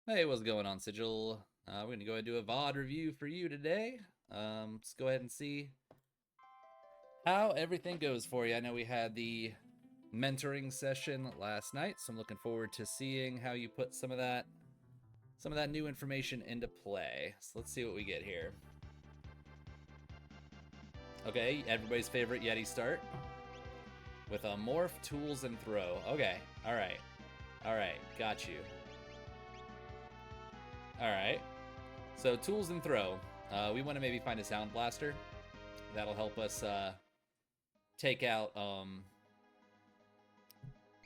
Hey, what's going on, Sigil? We're going to go ahead and do a VOD review for you today. Let's go ahead and see how everything goes for you. I know we had the mentoring session last night, so I'm looking forward to seeing how you put some of that new information into play. So let's see what we get here. Okay, everybody's favorite Yeti start with a morph, tools, and throw. Okay, all right, got you. All right, so tools and throw. We want to maybe find a sound blaster. That'll help us take out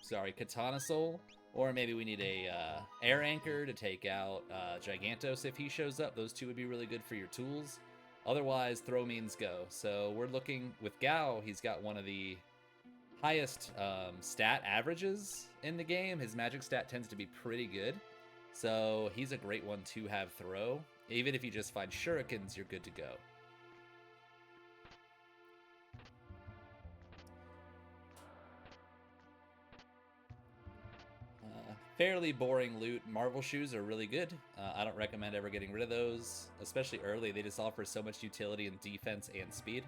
Katana Soul, or maybe we need a air anchor to take out Gigantos if he shows up. Those two would be really good for your tools. Otherwise, throw means go. So we're looking with Gao. He's got one of the highest stat averages in the game. His magic stat tends to be pretty good, so he's a great one to have throw. Even if you just find shurikens, you're good to go. Fairly boring loot. Marvel shoes are really good. I don't recommend ever getting rid of those, especially early. They just offer so much utility in defense and speed.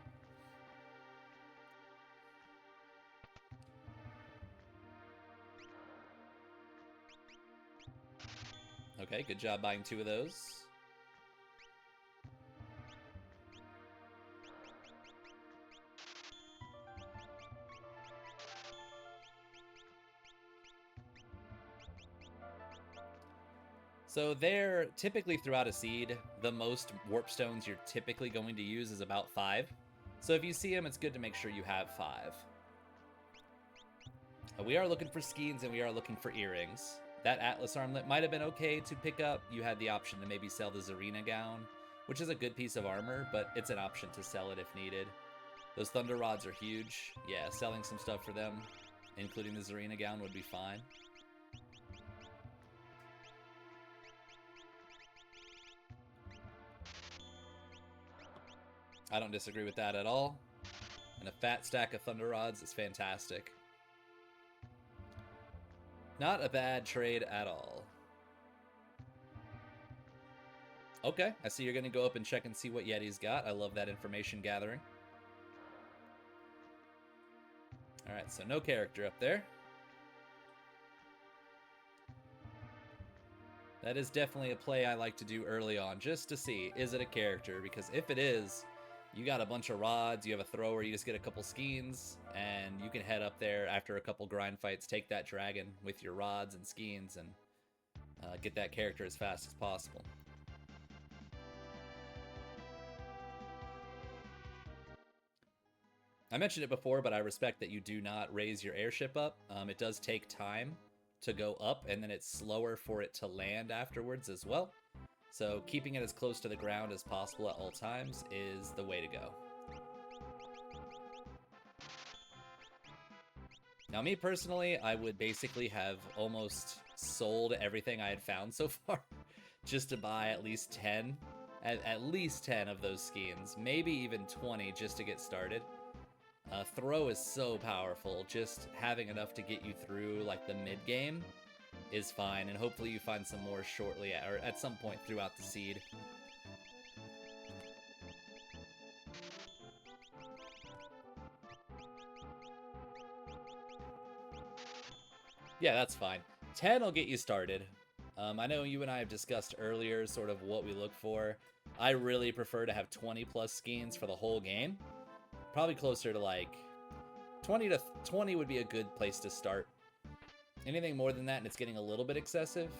Okay, good job buying two of those. So they're typically throughout a seed, the most warp stones you're typically going to use is about 5. So if you see them, it's good to make sure you have 5. We are looking for skeins and we are looking for earrings. That Atlas armlet might have been okay to pick up. You had the option to maybe sell the Zarina gown, which is a good piece of armor, but it's an option to sell it if needed. Those thunder rods are huge. Yeah, selling some stuff for them, including the Zarina gown, would be fine. I don't disagree with that at all. And a fat stack of thunder rods is fantastic. Not a bad trade at all. Okay, I see you're going to go up and check and see what Yeti's got. I love that information gathering. Alright, so no character up there. That is definitely a play I like to do early on, just to see, is it a character? Because if it is, you got a bunch of rods, you have a thrower, you just get a couple skeins, and you can head up there after a couple grind fights, take that dragon with your rods and skeins, and get that character as fast as possible. I mentioned it before, but I respect that you do not raise your airship up. It does take time to go up, and then it's slower for it to land afterwards as well. So keeping it as close to the ground as possible at all times is the way to go. Now, me personally, I would basically have almost sold everything I had found so far just to buy at least 10, at least 10 of those skeins, maybe even 20 just to get started. Throw is so powerful. Just having enough to get you through like the mid game is fine, and hopefully you find some more shortly or at some point throughout the seed. Yeah, that's fine. 10 will get you started. I know you and I have discussed earlier sort of what we look for. I really prefer to have 20 plus skeins for the whole game. Probably closer to like 20 would be a good place to start. Anything more than that and it's getting a little bit excessive,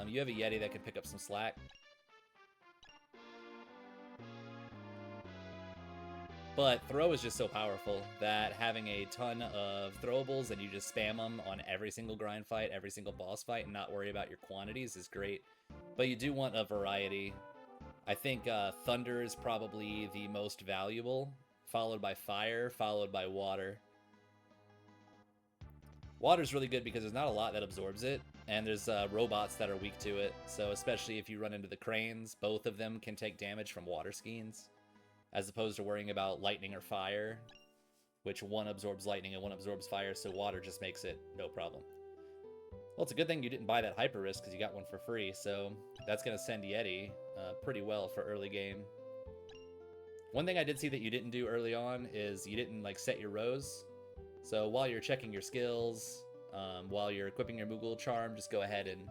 you have a Yeti that can pick up some slack. But throw is just so powerful that having a ton of throwables and you just spam them on every single grind fight, every single boss fight, and not worry about your quantities is great. But you do want a variety. I think Thunder is probably the most valuable, followed by Fire, followed by Water. Water's really good because there's not a lot that absorbs it, and there's robots that are weak to it. So especially if you run into the cranes, both of them can take damage from water skeins, as opposed to worrying about lightning or fire, which one absorbs lightning and one absorbs fire, so water just makes it no problem. Well, it's a good thing you didn't buy that Hyper Risk because you got one for free, so that's going to send Yeti pretty well for early game. One thing I did see that you didn't do early on is you didn't like set your rows. So while you're checking your skills, while you're equipping your Moogle Charm, just go ahead and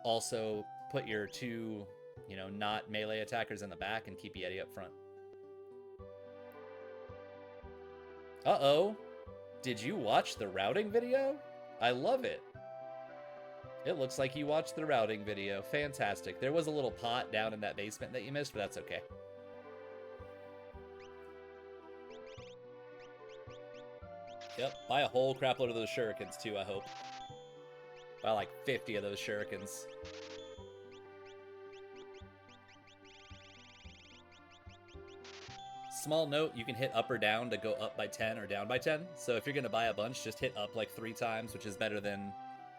also put your two, you know, not melee attackers in the back and keep Yeti up front. Uh-oh. Did you watch the routing video? I love it. It looks like you watched the routing video. Fantastic. There was a little pot down in that basement that you missed, but that's okay. Yep, buy a whole crap load of those shurikens too, I hope. Buy like 50 of those shurikens. Small note, you can hit up or down to go up by 10 or down by 10. So if you're going to buy a bunch, just hit up like 3 times, which is better than,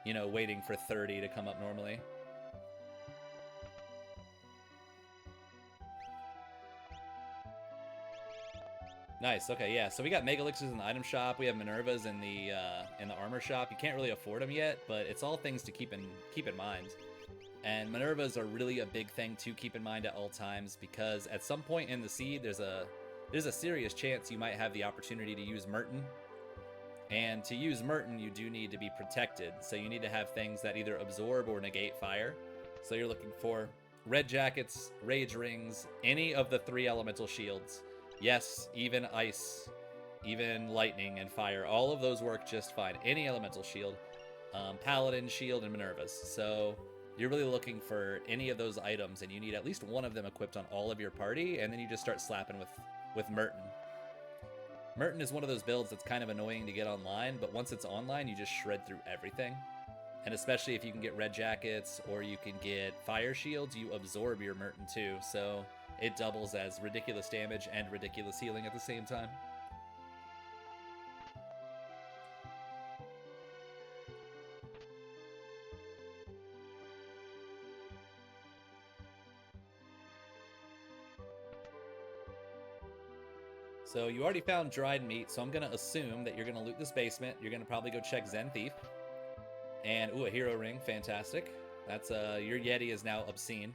you know, waiting for 30 to come up normally. Nice. Okay, yeah. So we got Mega Elixirs in the item shop. We have Minervas in the armor shop. You can't really afford them yet, but it's all things to keep in mind. And Minervas are really a big thing to keep in mind at all times, because at some point in the seed, there's a serious chance you might have the opportunity to use Merton. And to use Merton, you do need to be protected. So you need to have things that either absorb or negate fire. So you're looking for Red Jackets, Rage Rings, any of the 3 elemental shields. Yes, even ice, even lightning and fire. All of those work just fine. Any elemental shield, Paladin, Shield, and Minervas. So you're really looking for any of those items, and you need at least one of them equipped on all of your party, and then you just start slapping with Merton. Merton is one of those builds that's kind of annoying to get online, but once it's online, you just shred through everything. And especially if you can get Red Jackets or you can get Fire Shields, you absorb your Merton too, so it doubles as ridiculous damage and ridiculous healing at the same time. So you already found dried meat, so I'm going to assume that you're going to loot this basement. You're going to probably go check Zen Thief. And, ooh, a hero ring. Fantastic. That's, your Yeti is now obscene.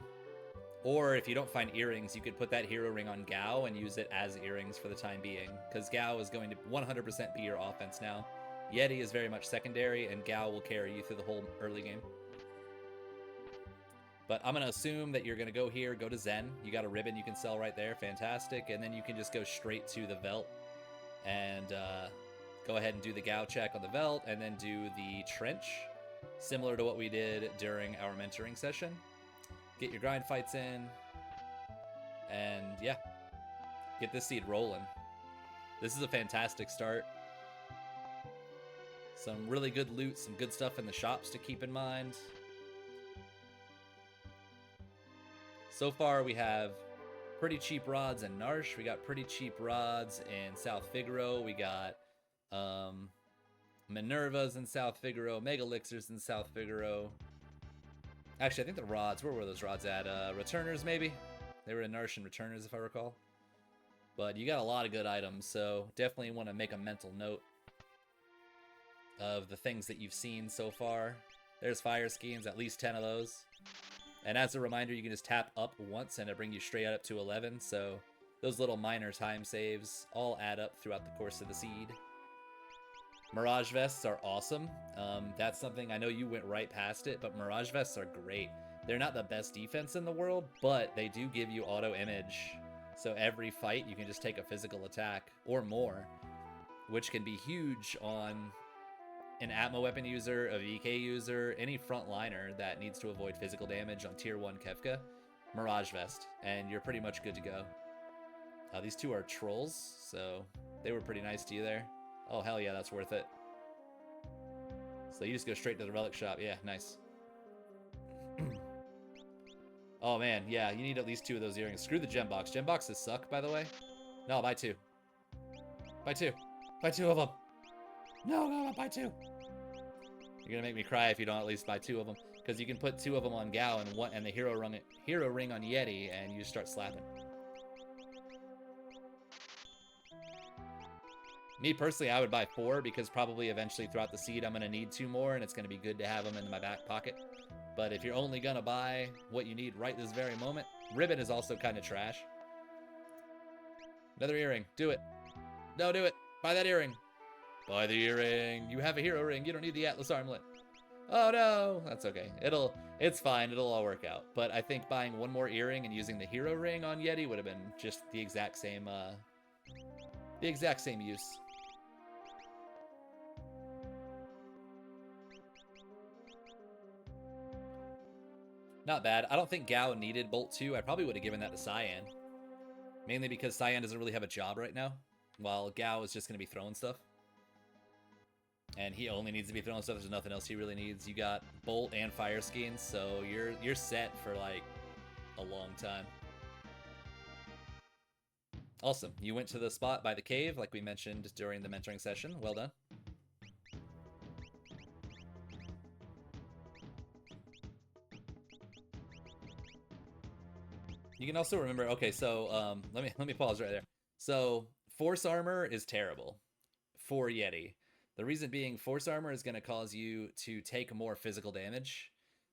Or if you don't find earrings, you could put that hero ring on Gao and use it as earrings for the time being, because Gao is going to 100% be your offense now. Yeti is very much secondary, and Gao will carry you through the whole early game. But I'm going to assume that you're going to go here, go to Zen. You got a ribbon you can sell right there. Fantastic. And then you can just go straight to the Velt and go ahead and do the Gao check on the Velt and then do the Trench, similar to what we did during our mentoring session. Get your grind fights in, and yeah, get this seed rolling. This is a fantastic start. Some really good loot, some good stuff in the shops to keep in mind. So far, we have pretty cheap rods in Narsh. We got pretty cheap rods in South Figaro. We got Minervas in South Figaro, Mega Elixirs in South Figaro. Actually, I think the rods, where were those rods at? Returners, maybe? They were in Narsh and Returners, if I recall. But you got a lot of good items, so definitely want to make a mental note of the things that you've seen so far. There's fire schemes, at least 10 of those. And as a reminder, you can just tap up once and it'll bring you straight up to 11, so those little minor time saves all add up throughout the course of the seed. Mirage Vests are awesome. That's something, I know you went right past it, but Mirage Vests are great. They're not the best defense in the world, but they do give you auto image. So every fight, you can just take a physical attack or more, which can be huge on an Atmo weapon user, a VK user, any frontliner that needs to avoid physical damage on tier 1 Kefka. Mirage Vest, and you're pretty much good to go. These two are trolls, so they were pretty nice to you there. Oh, hell yeah, that's worth it. So you just go straight to the relic shop. Yeah, nice. Oh, man, yeah, you need at least 2 of those earrings. Screw the gem box. Gem boxes suck, by the way. No, buy 2. Buy 2. Buy 2 of them. No, buy 2. You're gonna make me cry if you don't at least buy 2 of them. Because you can put 2 of them on Gao and the hero ring on Yeti, and you just start slapping. Me personally, I would buy 4 because probably eventually throughout the seed I'm going to need 2 more, and it's going to be good to have them in my back pocket. But if you're only going to buy what you need right this very moment, ribbon is also kind of trash. Another earring. Do it. No, do it. Buy that earring. Buy the earring. You have a hero ring. You don't need the Atlas armlet. Oh no, that's okay. It's fine. It'll all work out. But I think buying 1 more earring and using the hero ring on Yeti would have been just the exact same use. Not bad. I don't think Gao needed Bolt 2. I probably would have given that to Cyan. Mainly because Cyan doesn't really have a job right now, while Gao is just going to be throwing stuff. And he only needs to be throwing stuff. There's nothing else he really needs. You got Bolt and Fire Skeins, so you're set for like a long time. Awesome. You went to the spot by the cave, like we mentioned during the mentoring session. Well done. You can also remember, okay, so let me pause right there. So Force Armor is terrible for Yeti. The reason being, Force Armor is going to cause you to take more physical damage,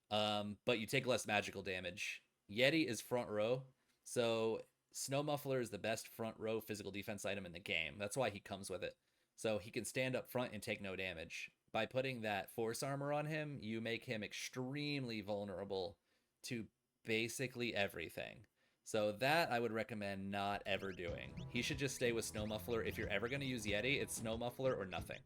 but you take less magical damage. Yeti is front row, so Snow Muffler is the best front row physical defense item in the game. That's why he comes with it. So he can stand up front and take no damage. By putting that Force Armor on him, you make him extremely vulnerable to basically everything. So that I would recommend not ever doing. He should just stay with Snow Muffler. If you're ever going to use Yeti, it's Snow Muffler or nothing.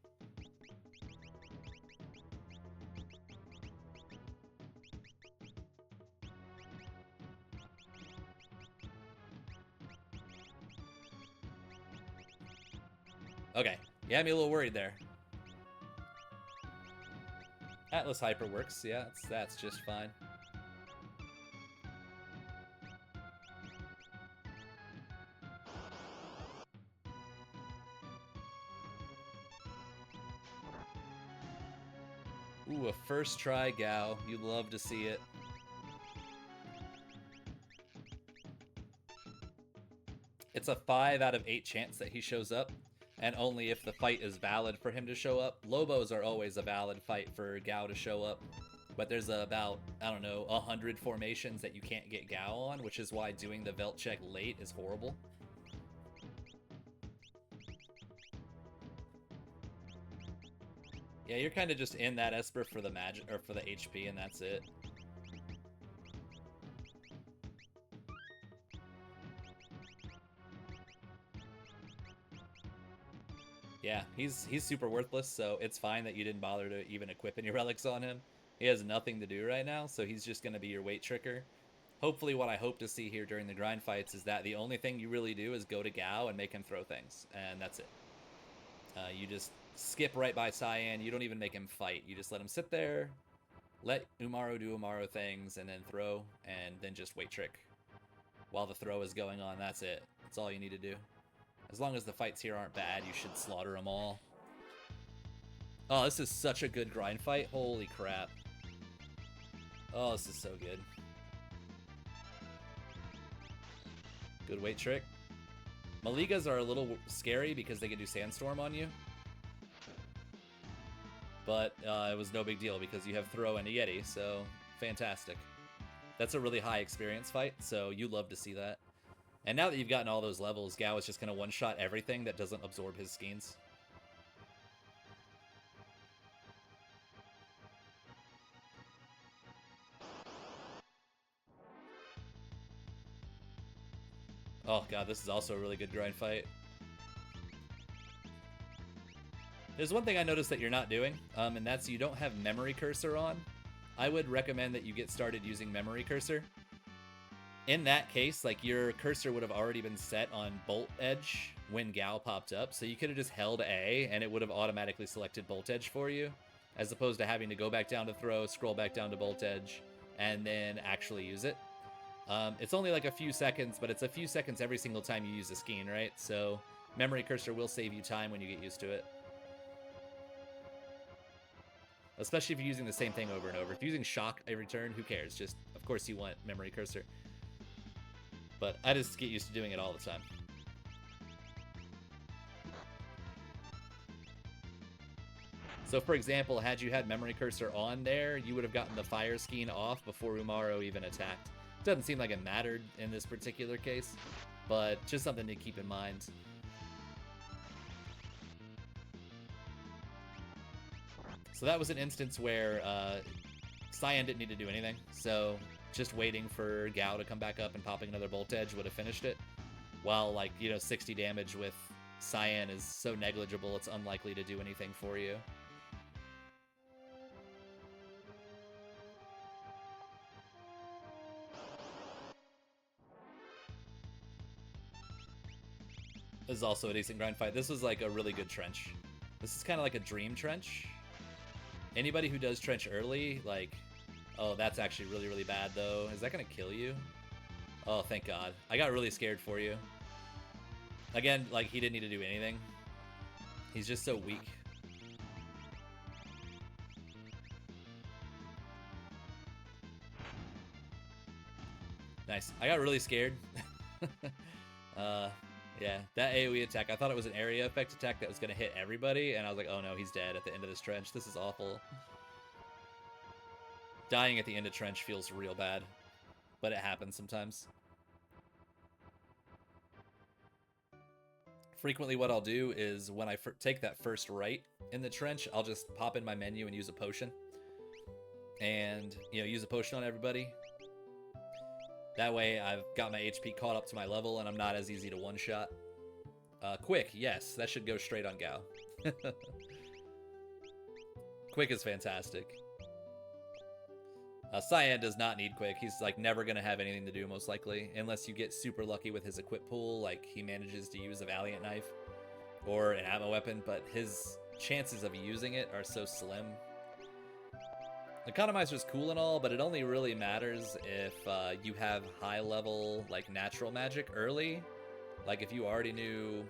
Okay, yeah, I'm a little worried there. Atlas Hyper works, yeah, that's just fine. Ooh, a first try Gao. You'd love to see it. It's a 5 out of 8 chance that he shows up, and only if the fight is valid for him to show up. Lobos are always a valid fight for Gao to show up, but there's about, I don't know, 100 formations that you can't get Gao on, which is why doing the Velt check late is horrible. Yeah, you're kind of just in that Esper for the magic or for the HP, and that's it. Yeah, he's super worthless, so it's fine that you didn't bother to even equip any relics on him. He has nothing to do right now, so he's just going to be your weight tricker. Hopefully what I hope to see here during the grind fights is that the only thing you really do is go to Gao and make him throw things, and that's it. You just skip right by Cyan. You don't even make him fight. You just let him sit there, let Umaro do Umaro things, and then throw, and then just weight trick. While the throw is going on, that's it. That's all you need to do. As long as the fights here aren't bad, you should slaughter them all. Oh, this is such a good grind fight. Holy crap. Oh, this is so good. Good weight trick. Maligas are a little scary because they can do Sandstorm on you. But it was no big deal because you have Throw and a Yeti, so fantastic. That's a really high experience fight, so you love to see that. And now that you've gotten all those levels, Gao is just going to one-shot everything that doesn't absorb his Skeins. Oh god, this is also a really good grind fight. There's one thing I noticed that you're not doing, and that's you don't have Memory Cursor on. I would recommend that you get started using Memory Cursor. In that case, like, your cursor would have already been set on Bolt Edge when Gao popped up, so you could have just held A and it would have automatically selected Bolt Edge for you, as opposed to having to go back down to Throw, scroll back down to Bolt Edge, and then actually use it. It's only like a few seconds, but it's a few seconds every single time you use a Skeen, right? So Memory Cursor will save you time when you get used to it. Especially if you're using the same thing over and over. If you're using Shock every turn, who cares? Just, of course you want Memory Cursor. But I just get used to doing it all the time. So for example, had you had Memory Cursor on there, you would have gotten the Fire Skein off before Umaro even attacked. Doesn't seem like it mattered in this particular case, but just something to keep in mind. So that was an instance where Cyan didn't need to do anything, so just waiting for Gao to come back up and popping another Bolt Edge would have finished it. While, like, 60 damage with Cyan is so negligible, it's unlikely to do anything for you. This is also a decent grind fight. This was like a really good trench. This is kind of like a dream trench. Anybody who does trench early, like, oh, that's actually really, really bad though. Is that gonna kill you? Oh, thank God. I got really scared for you. Again, like, he didn't need to do anything. He's just so weak. Nice. I got really scared. Yeah, that AoE attack, I thought it was an area effect attack that was going to hit everybody, and I was like, oh no, he's dead at the end of this trench. This is awful. Dying at the end of trench feels real bad, but it happens sometimes. Frequently what I'll do is when I take that first right in the trench, I'll just pop in my menu and use a potion. And, use a potion on everybody. That way I've got my HP caught up to my level and I'm not as easy to one-shot. Quick, yes, that should go straight on Gao. Quick is fantastic. Cyan does not need Quick. He's like never going to have anything to do most likely, unless you get super lucky with his equip pool, like he manages to use a Valiant Knife or an ammo weapon, but his chances of using it are so slim. Economizer's cool and all, but it only really matters if you have high level, like, natural magic early. Like, if you already knew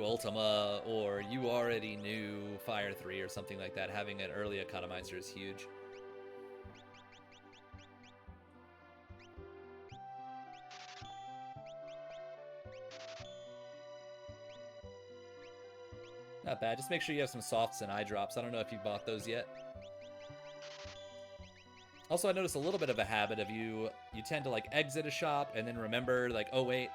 Ultima, or you already knew Fire 3 or something like that, having an early Economizer is huge. Not bad. Just make sure you have some softs and eye drops. I don't know if you've bought those yet. Also, I noticed a little bit of a habit of you tend to like exit a shop and then remember like, oh wait,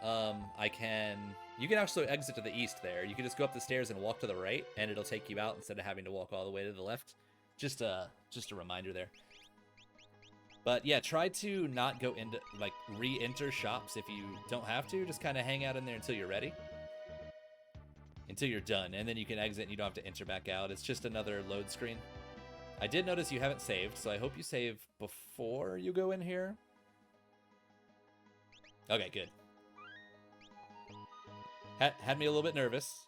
you can actually exit to the east there. You can just go up the stairs and walk to the right and it'll take you out instead of having to walk all the way to the left. Just a reminder there. But yeah, try to not go into, like, re-enter shops if you don't have to. Just kind of hang out in there until you're ready. Until you're done, and then you can exit and you don't have to enter back out. It's just another load screen. I did notice you haven't saved, so I hope you save before you go in here. Okay, good. Had me a little bit nervous.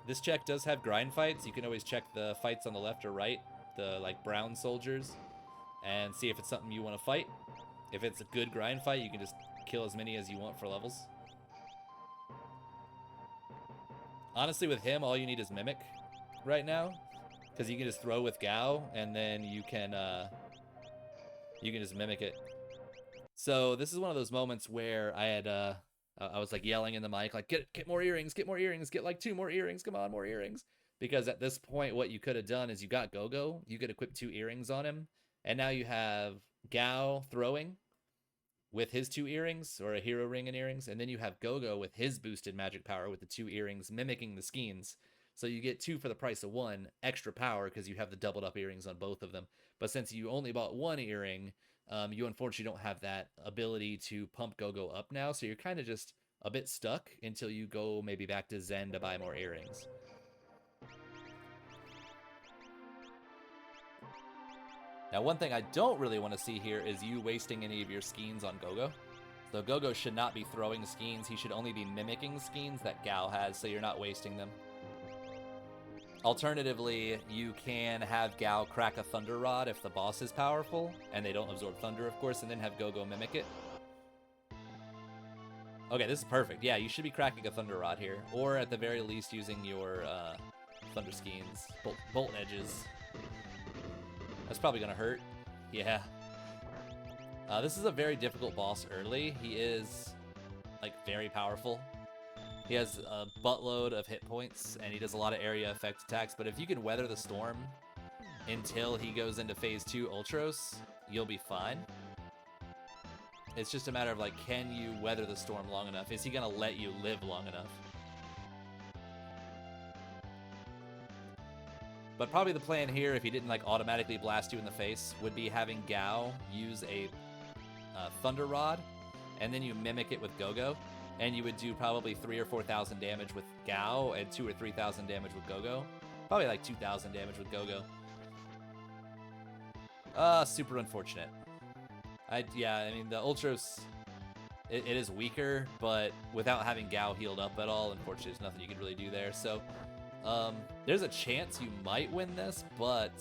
This check does have grind fights. You can always check the fights on the left or right, the like brown soldiers, and see if it's something you want to fight. If it's a good grind fight, you can just kill as many as you want for levels. Honestly, with him, all you need is Mimic right now, because you can just throw with Gao, and then you can just Mimic it. So this is one of those moments where I was like yelling in the mic, like, get more earrings, get like 2 more earrings, come on, more earrings. Because at this point, what you could have done is you got Gogo, you could equip 2 earrings on him, and now you have Gao throwing with his 2 earrings, or a hero ring and earrings, and then you have Gogo with his boosted magic power with the 2 earrings mimicking the skeins. So you get 2 for the price of 1 extra power because you have the doubled up earrings on both of them. But since you only bought 1 earring, you unfortunately don't have that ability to pump Gogo up now, so you're kind of just a bit stuck until you go maybe back to Zen to buy more earrings. Now, one thing I don't really want to see here is you wasting any of your skeins on Gogo. So Gogo should not be throwing skeins. He should only be mimicking skeins that Gao has, so you're not wasting them. Alternatively, you can have Gao crack a Thunder Rod if the boss is powerful, and they don't absorb Thunder, of course, and then have Gogo mimic it. Okay, this is perfect. Yeah, you should be cracking a Thunder Rod here, or at the very least using your Thunder Skeins, Bolt Edges. That's probably gonna hurt. Yeah. This is a very difficult boss early. He is, like, very powerful. He has a buttload of hit points, and he does a lot of area effect attacks, but if you can weather the storm until he goes into phase 2 Ultros, you'll be fine. It's just a matter of, like, can you weather the storm long enough? Is he gonna let you live long enough? But probably the plan here, if he didn't, like, automatically blast you in the face, would be having Gao use a Thunder Rod, and then you mimic it with Go-Go, and you would do probably 3,000 or 4,000 damage with Gao and 2,000 or 3,000 damage with Go-Go. Probably like 2,000 damage with Go-Go. Super unfortunate. Yeah, I mean, the Ultros, it is weaker, but without having Gao healed up at all, unfortunately, there's nothing you can really do there. So, there's a chance you might win this, but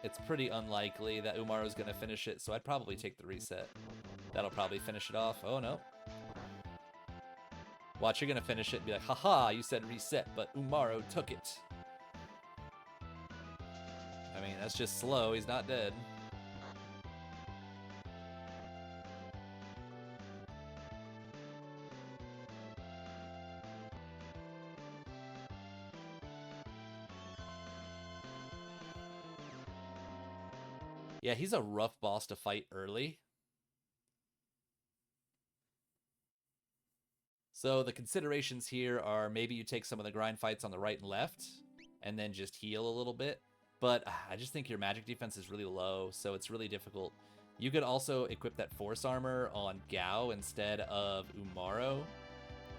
it's pretty unlikely that Umaro's going to finish it, so I'd probably take the reset. That'll probably finish it off. Oh, no. Watch, you're going to finish it and be like, haha, you said reset, but Umaro took it. I mean, that's just slow. He's not dead. Yeah, he's a rough boss to fight early. So the considerations here are maybe you take some of the grind fights on the right and left, and then just heal a little bit. But I just think your magic defense is really low, so it's really difficult. You could also equip that force armor on Gao instead of Umaro,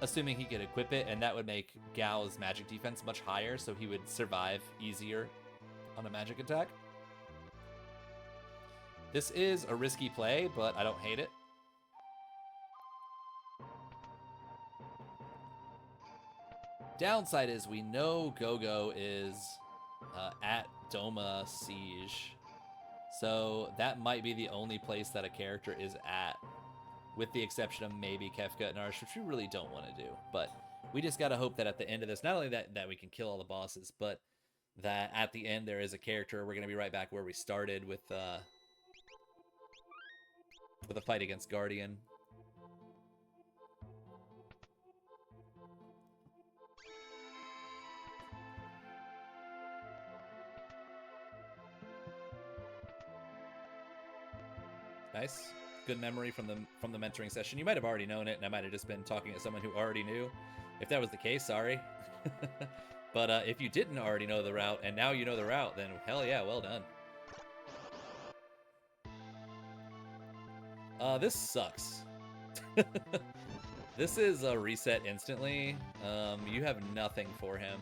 assuming he could equip it, and that would make Gao's magic defense much higher, so he would survive easier on a magic attack. This is a risky play, but I don't hate it. Downside is we know Go-Go is at Doma Siege, so that might be the only place that a character is at, with the exception of maybe Kefka and Arsh, which we really don't want to do. But we just got to hope that at the end of this, not only that we can kill all the bosses, but that at the end there is a character. We're going to be right back where we started with a fight against Guardian. Nice. Good memory from the mentoring session. You might have already known it, and I might have just been talking to someone who already knew. If that was the case, sorry. But if you didn't already know the route, and now you know the route, then hell yeah, well done. This sucks. This is a reset instantly. You have nothing for him.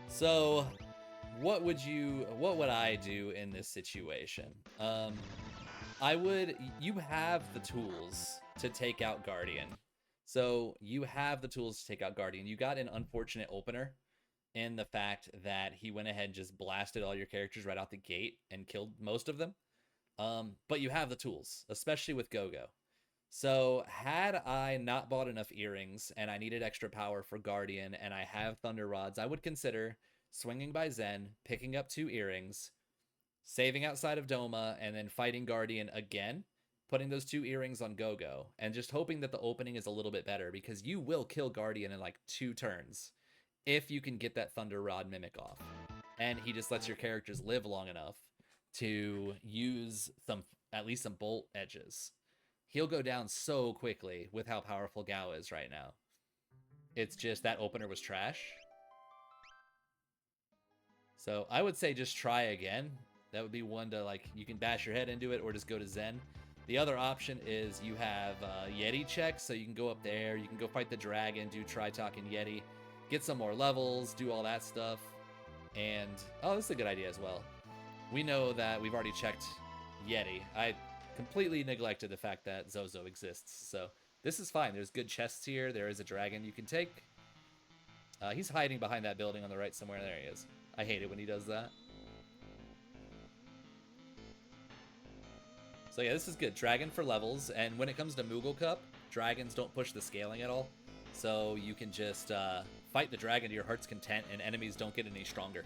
So, what would I do in this situation? You have the tools to take out Guardian. So, you have the tools to take out Guardian. You got an unfortunate opener in the fact that he went ahead and just blasted all your characters right out the gate and killed most of them. But you have the tools, especially with Go-Go. So had I not bought enough earrings and I needed extra power for Guardian and I have Thunder Rods, I would consider swinging by Zen, picking up 2 earrings, saving outside of Doma, and then fighting Guardian again, putting those 2 earrings on Go-Go, and just hoping that the opening is a little bit better, because you will kill Guardian in like 2 turns if you can get that Thunder Rod mimic off. And he just lets your characters live long enough to use at least some bolt edges. He'll go down so quickly with how powerful Gao is right now. It's just that opener was trash. So I would say just try again. That would be one to, like, you can bash your head into it or just go to Zen. The other option is you have Yeti checks, so you can go up there, you can go fight the dragon, do Tritalk and Yeti, get some more levels, do all that stuff. And, oh, this is a good idea as well. We know that we've already checked Yeti. I completely neglected the fact that Zozo exists, so this is fine. There's good chests here. There is a dragon you can take. He's hiding behind that building on the right somewhere. There he is. I hate it when he does that. So yeah, this is good. Dragon for levels, and when it comes to Moogle Cup, dragons don't push the scaling at all. So you can just fight the dragon to your heart's content, and enemies don't get any stronger.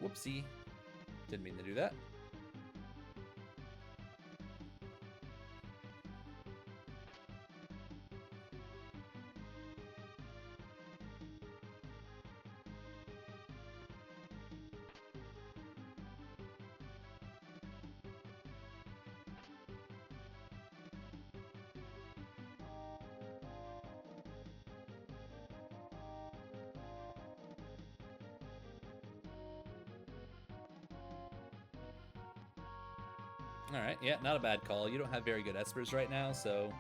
Whoopsie. Didn't mean to do that. Alright, yeah, not a bad call. You don't have very good Espers right now, so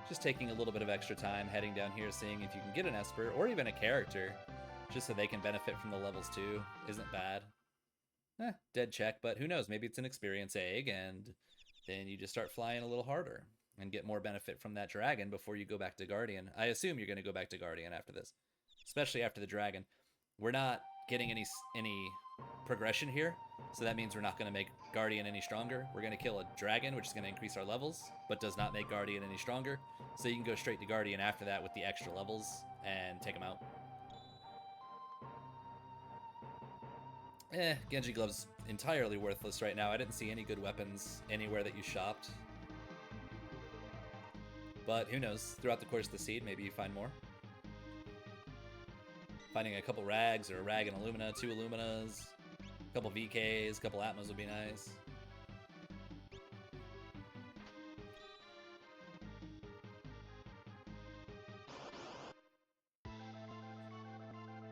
just taking a little bit of extra time, heading down here, seeing if you can get an Esper, or even a character, just so they can benefit from the levels too, isn't bad. Dead check, but who knows, maybe it's an experience egg, and then you just start flying a little harder, and get more benefit from that dragon before you go back to Guardian. I assume you're going to go back to Guardian after this, especially after the dragon. We're not getting any progression here, so that means we're not going to make Guardian any stronger. We're going to kill a dragon, which is going to increase our levels, but does not make Guardian any stronger. So you can go straight to Guardian after that with the extra levels and take them out. Genji Glove's entirely worthless right now. I didn't see any good weapons anywhere that you shopped. But who knows? Throughout the course of the seed, maybe you find more. Finding a couple rags, or a rag and Illumina, 2 Illuminas, a couple VKs, a couple Atmos would be nice.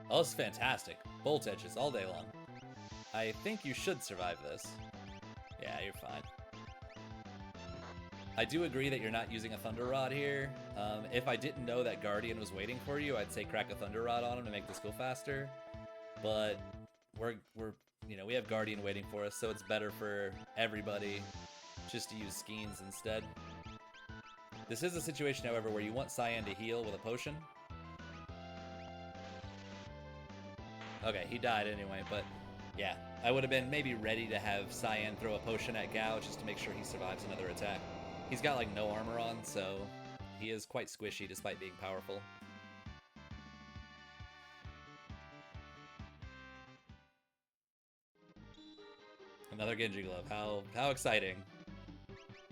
Oh, this is fantastic. Bolt edges all day long. I think you should survive this. Yeah, you're fine. I do agree that you're not using a Thunder Rod here. If I didn't know that Guardian was waiting for you, I'd say crack a Thunder Rod on him to make this go faster. But we have Guardian waiting for us, so it's better for everybody just to use Skeins instead. This is a situation, however, where you want Cyan to heal with a potion. Okay, he died anyway, but yeah, I would have been maybe ready to have Cyan throw a potion at Gao just to make sure he survives another attack. He's got like no armor on, so he is quite squishy despite being powerful. Another Genji Glove. How exciting.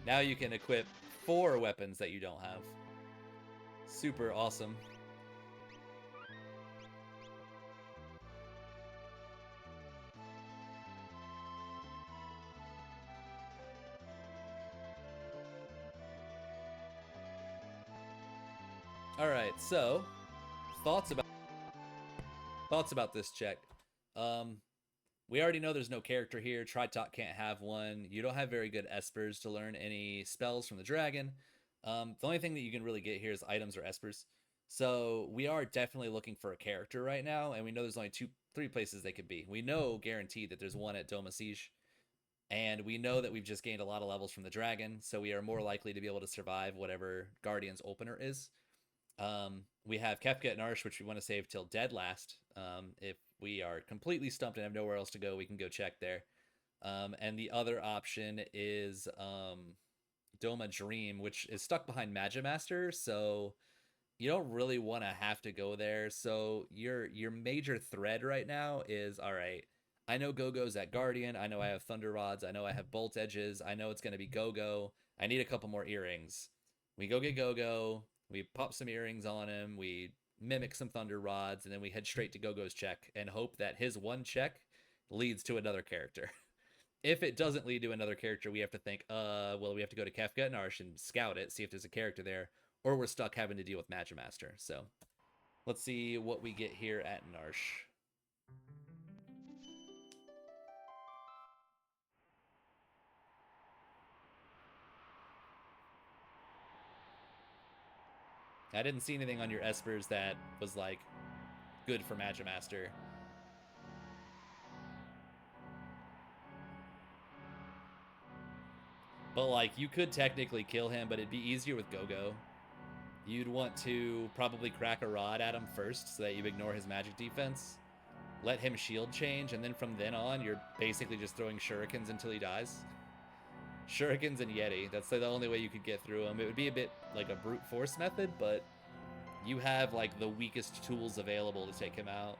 Now you can equip 4 weapons that you don't have. Super awesome. Alright, so thoughts about this check. We already know there's no character here. Tritok can't have one. You don't have very good Espers to learn any spells from the dragon. The only thing that you can really get here is items or Espers. So we are definitely looking for a character right now, and we know there's only 3 places they could be. We know guaranteed that there's one at Doma Siege, and we know that we've just gained a lot of levels from the dragon, so we are more likely to be able to survive whatever Guardian's opener is. We have Kefka and Arsh, which we want to save till dead last. If we are completely stumped and have nowhere else to go, we can go check there. And the other option is Doma Dream, which is stuck behind Magimaster, so you don't really want to have to go there. So your major thread right now is, all right, I know Gogo's at Guardian. I know I have Thunder Rods. I know I have Bolt Edges. I know it's going to be Gogo. I need a couple more earrings. We go get Gogo. We pop some earrings on him. We mimic some Thunder Rods, and then we head straight to Gogo's check and hope that his one check leads to another character. If it doesn't lead to another character, we have to think, well, we have to go to Kefka and Arsh and scout it, see if there's a character there, or we're stuck having to deal with Magimaster. So let's see what we get here at Narsh. I didn't see anything on your Espers that was like good for Magimaster. But like you could technically kill him, but it'd be easier with Gogo. You'd want to probably crack a rod at him first so that you ignore his magic defense. Let him shield change, and then from then on, you're basically just throwing shurikens until he dies. Shurikens and Yeti. That's the only way you could get through him. It would be a bit like a brute force method, but you have like the weakest tools available to take him out.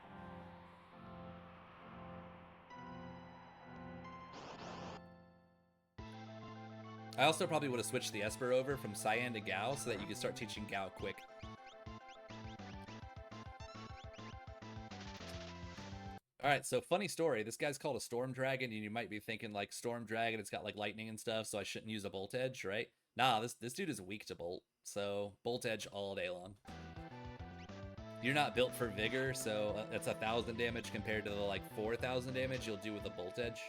I also probably would have switched the Esper over from Cyan to Gao so that you could start teaching Gao quick. Alright, so funny story. This guy's called a Storm Dragon, and you might be thinking, like, Storm Dragon, it's got, like, lightning and stuff, so I shouldn't use a Bolt Edge, right? Nah, this dude is weak to Bolt, so Bolt Edge all day long. You're not built for Vigor, so that's 1,000 damage compared to the, like, 4,000 damage you'll do with a Bolt Edge.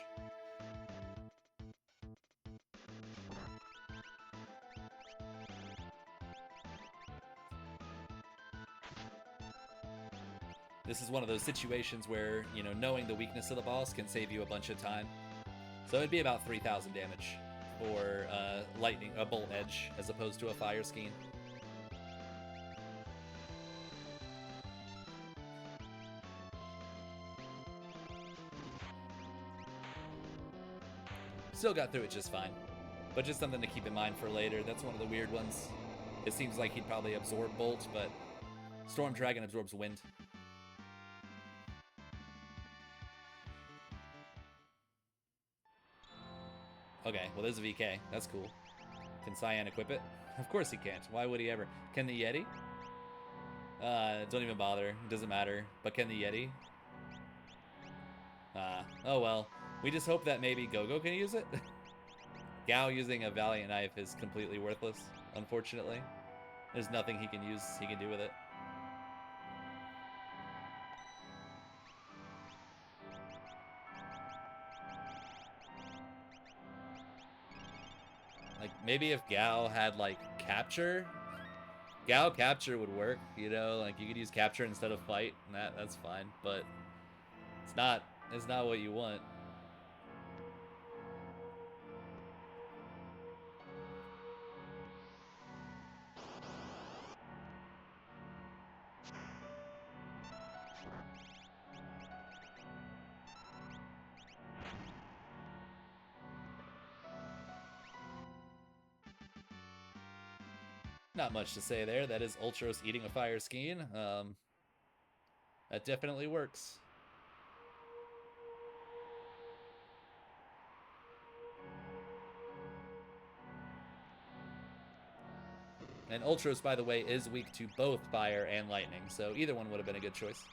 This is one of those situations where, you know, knowing the weakness of the boss can save you a bunch of time. So it'd be about 3,000 damage for a Bolt Edge as opposed to a Fire Skein. Still got through it just fine, but just something to keep in mind for later. That's one of the weird ones. It seems like he'd probably absorb Bolt, but Storm Dragon absorbs Wind. Okay, well, there's a VK. That's cool. Can Cyan equip it? Of course he can't. Why would he ever? Can the Yeti? Don't even bother. It doesn't matter. But can the Yeti? Oh well. We just hope that maybe Gogo can use it. Gao using a Valiant Knife is completely worthless, unfortunately. There's nothing he can do with it. Like, maybe if Gao had, like, Capture? Gao Capture would work, you know? Like, you could use Capture instead of Fight, and that's fine. But it's not what you want. Not much to say there. That is Ultros eating a Fire Skein. That definitely works. And Ultros, by the way, is weak to both Fire and Lightning, so either one would have been a good choice.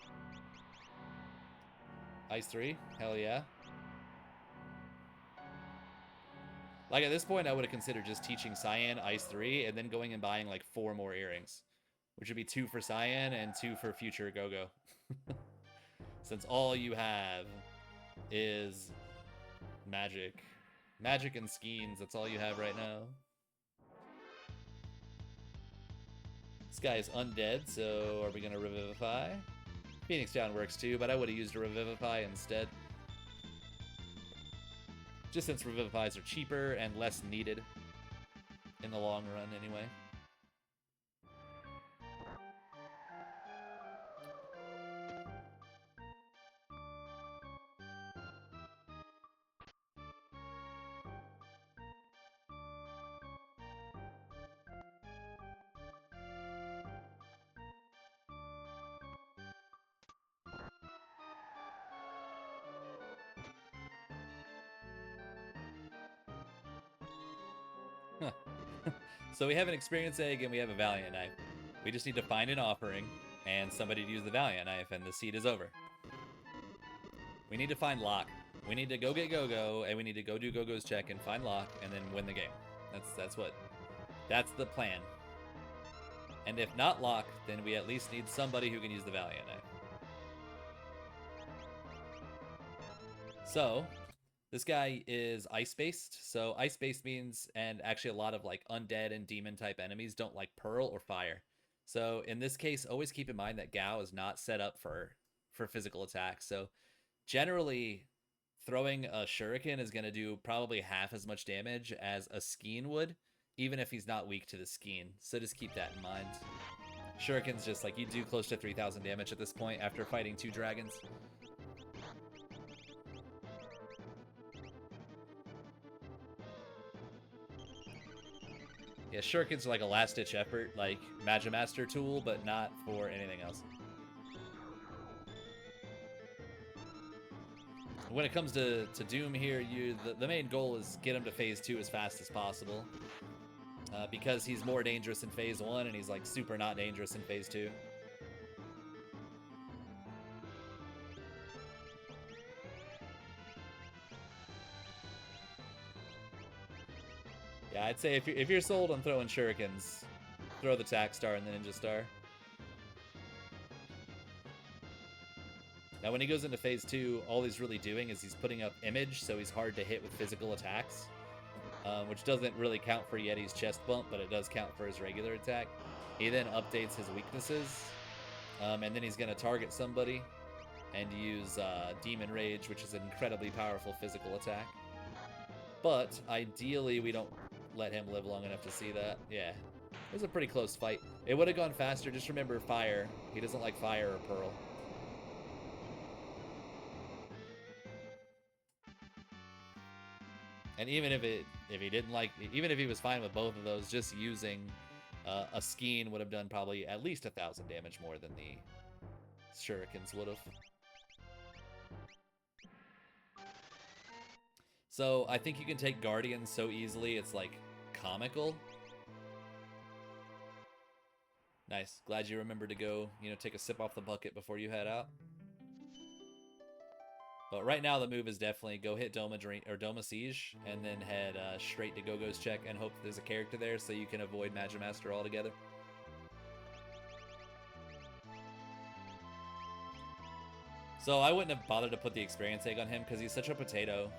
Ice 3? Hell yeah. Like, at this point, I would have considered just teaching Cyan Ice 3 and then going and buying, like, 4 more earrings. Which would be 2 for Cyan and 2 for future Gogo. Since all you have is magic. Magic and Skeins, that's all you have right now. This guy is undead, so are we going to Revivify? Phoenix Down works too, but I would have used a Revivify instead. Just since Revivifies are cheaper and less needed in the long run anyway. So we have an Experience Egg and we have a Valiant Knife. We just need to find an offering and somebody to use the Valiant Knife, and the seed is over. We need to find Locke. We need to go get Gogo, and we need to go do Gogo's check and find Locke, and then win the game. That's the plan. And if not Locke, then we at least need somebody who can use the Valiant Knife. So, this guy is ice-based, so ice-based means, and actually a lot of like undead and demon type enemies don't like Pearl or Fire. So in this case, always keep in mind that Gao is not set up for physical attacks. So generally, throwing a Shuriken is going to do probably half as much damage as a Skein would, even if he's not weak to the Skein. So just keep that in mind. Shuriken's just like, you do close to 3,000 damage at this point after fighting 2 dragons. Yeah, Shuriken's like a last-ditch effort, like Magimaster tool, but not for anything else. when it comes to Doom here, the main goal is get him to phase 2 as fast as possible. Because he's more dangerous in phase 1 and he's like super not dangerous in phase 2. Yeah, I'd say if you're sold on throwing shurikens, throw the tack star and the ninja star. Now when he goes into phase 2, all he's really doing is he's putting up image, so he's hard to hit with physical attacks. Which doesn't really count for Yeti's chest bump, but it does count for his regular attack. He then updates his weaknesses, and then he's going to target somebody and use Demon Rage, which is an incredibly powerful physical attack. But ideally, we don't let him live long enough to see that. Yeah, it was a pretty close fight. It would have gone faster. Just remember fire. He doesn't like fire or pearl. And even if he didn't like, even if he was fine with both of those, just using a Skeen would have done probably at least 1,000 damage more than the shurikens would have. So I think you can take Guardians so easily, it's like comical. Nice. Glad you remembered to go, take a sip off the bucket before you head out. But right now the move is definitely go hit Doma Siege and then head straight to Gogo's check and hope there's a character there so you can avoid Magimaster altogether. So I wouldn't have bothered to put the experience egg on him because he's such a potato.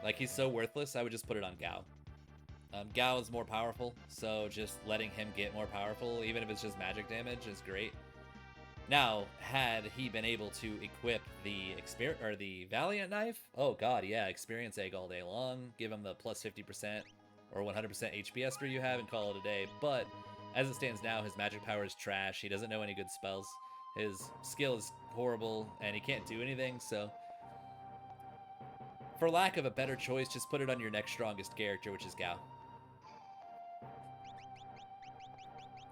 Like, he's so worthless, I would just put it on Gao. Gao is more powerful, so just letting him get more powerful, even if it's just magic damage, is great. Now, had he been able to equip the Valiant Knife, oh god, yeah, experience egg all day long, give him the plus 50% or 100% HP Esper you have and call it a day. But as it stands now, his magic power is trash. He doesn't know any good spells. His skill is horrible, and he can't do anything, so for lack of a better choice, just put it on your next strongest character, which is Gao.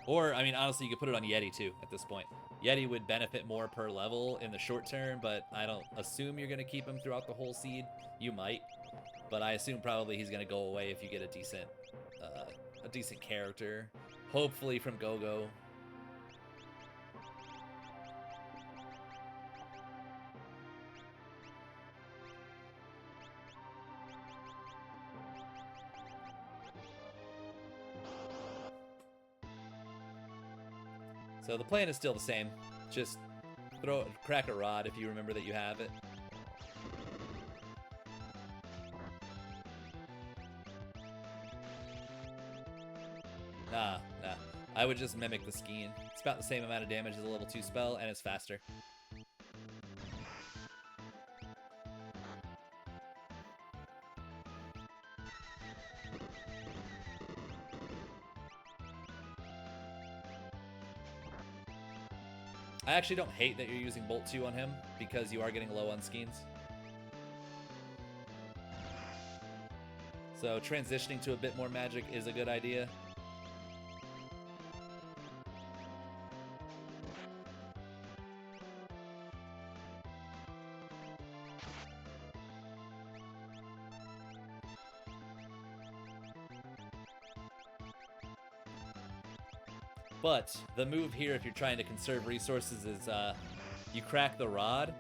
Or, I mean, honestly, you could put it on Yeti, too, at this point. Yeti would benefit more per level in the short term, but I don't assume you're going to keep him throughout the whole seed. You might, but I assume probably he's going to go away if you get a decent character, hopefully from Gogo. So the plan is still the same. Just crack a rod if you remember that you have it. Nah. I would just mimic the Skeen. It's about the same amount of damage as a level 2 spell, and it's faster. I actually don't hate that you're using Bolt 2 on him, because you are getting low on Skeens. So transitioning to a bit more magic is a good idea. But the move here, if you're trying to conserve resources, is you crack the rod,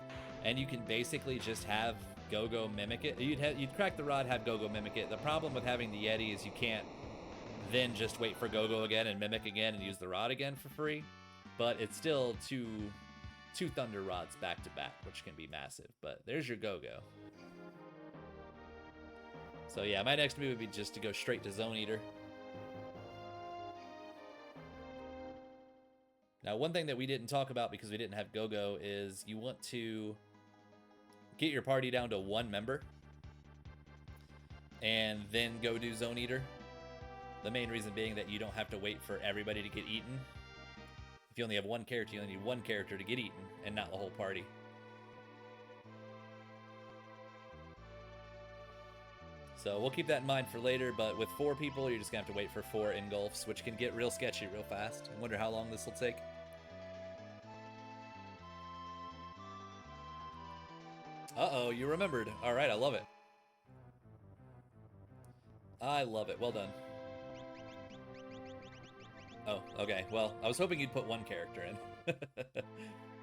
and you can basically just have Gogo mimic it. You'd crack the rod, have Gogo mimic it. The problem with having the Yeti is you can't then just wait for Gogo again and mimic again and use the rod again for free. But it's still two Thunder Rods back to back, which can be massive. But there's your Gogo. So yeah, my next move would be just to go straight to Zone Eater. Now, one thing that we didn't talk about because we didn't have Gogo is you want to get your party down to 1 member and then go do Zone Eater. The main reason being that you don't have to wait for everybody to get eaten. If you only have 1 character, you only need 1 character to get eaten and not the whole party. So we'll keep that in mind for later, but with 4 people, you're just going to have to wait for 4 engulfs, which can get real sketchy real fast. I wonder how long this will take. Uh-oh, you remembered. All right, I love it. I love it. Well done. Oh, okay. Well, I was hoping you'd put one character in.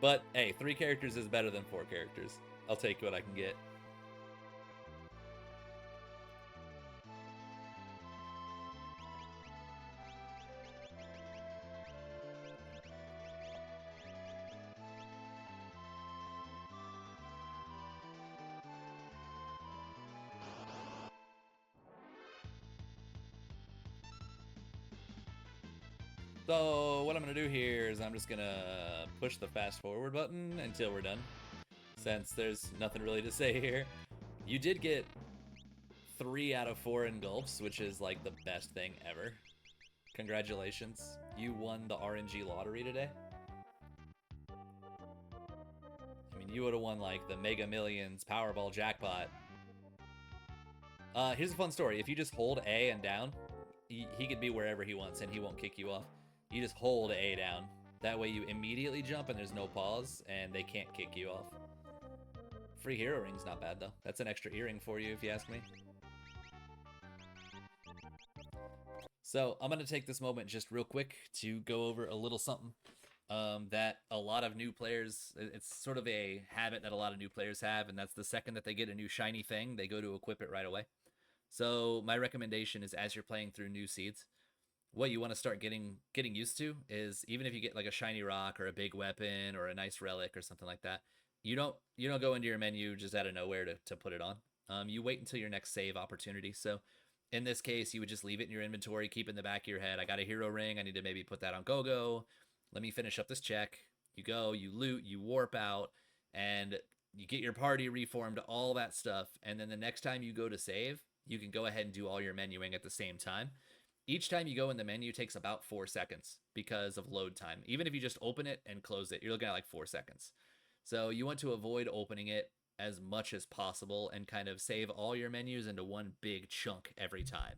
But, hey, 3 characters is better than 4 characters. I'll take what I can get. So what I'm going to do here is I'm just going to push the fast forward button until we're done, since there's nothing really to say here. You did get 3 out of 4 engulfs, which is like the best thing ever. Congratulations. You won the RNG lottery today. I mean, you would have won like the Mega Millions Powerball jackpot. Here's a fun story. If you just hold A and down, he could be wherever he wants and he won't kick you off. You just hold A down. That way you immediately jump and there's no pause and they can't kick you off. Free hero ring's not bad though. That's an extra earring for you if you ask me. So I'm going to take this moment just real quick to go over a little something that a lot of new players, it's sort of a habit that a lot of new players have, and that's the second that they get a new shiny thing, they go to equip it right away. So my recommendation is, as you're playing through new seeds, what you want to start getting used to is, even if you get like a shiny rock or a big weapon or a nice relic or something like that, you don't go into your menu just out of nowhere to put it on. You wait until your next save opportunity. So in this case, you would just leave it in your inventory, keep it in the back of your head. I got a hero ring. I need to maybe put that on go-go. Let me finish up this check. You go, you loot, you warp out, and you get your party reformed, all that stuff. And then the next time you go to save, you can go ahead and do all your menuing at the same time. Each time you go in the menu takes about 4 seconds because of load time. Even if you just open it and close it, you're looking at like 4 seconds. So you want to avoid opening it as much as possible and kind of save all your menus into one big chunk every time,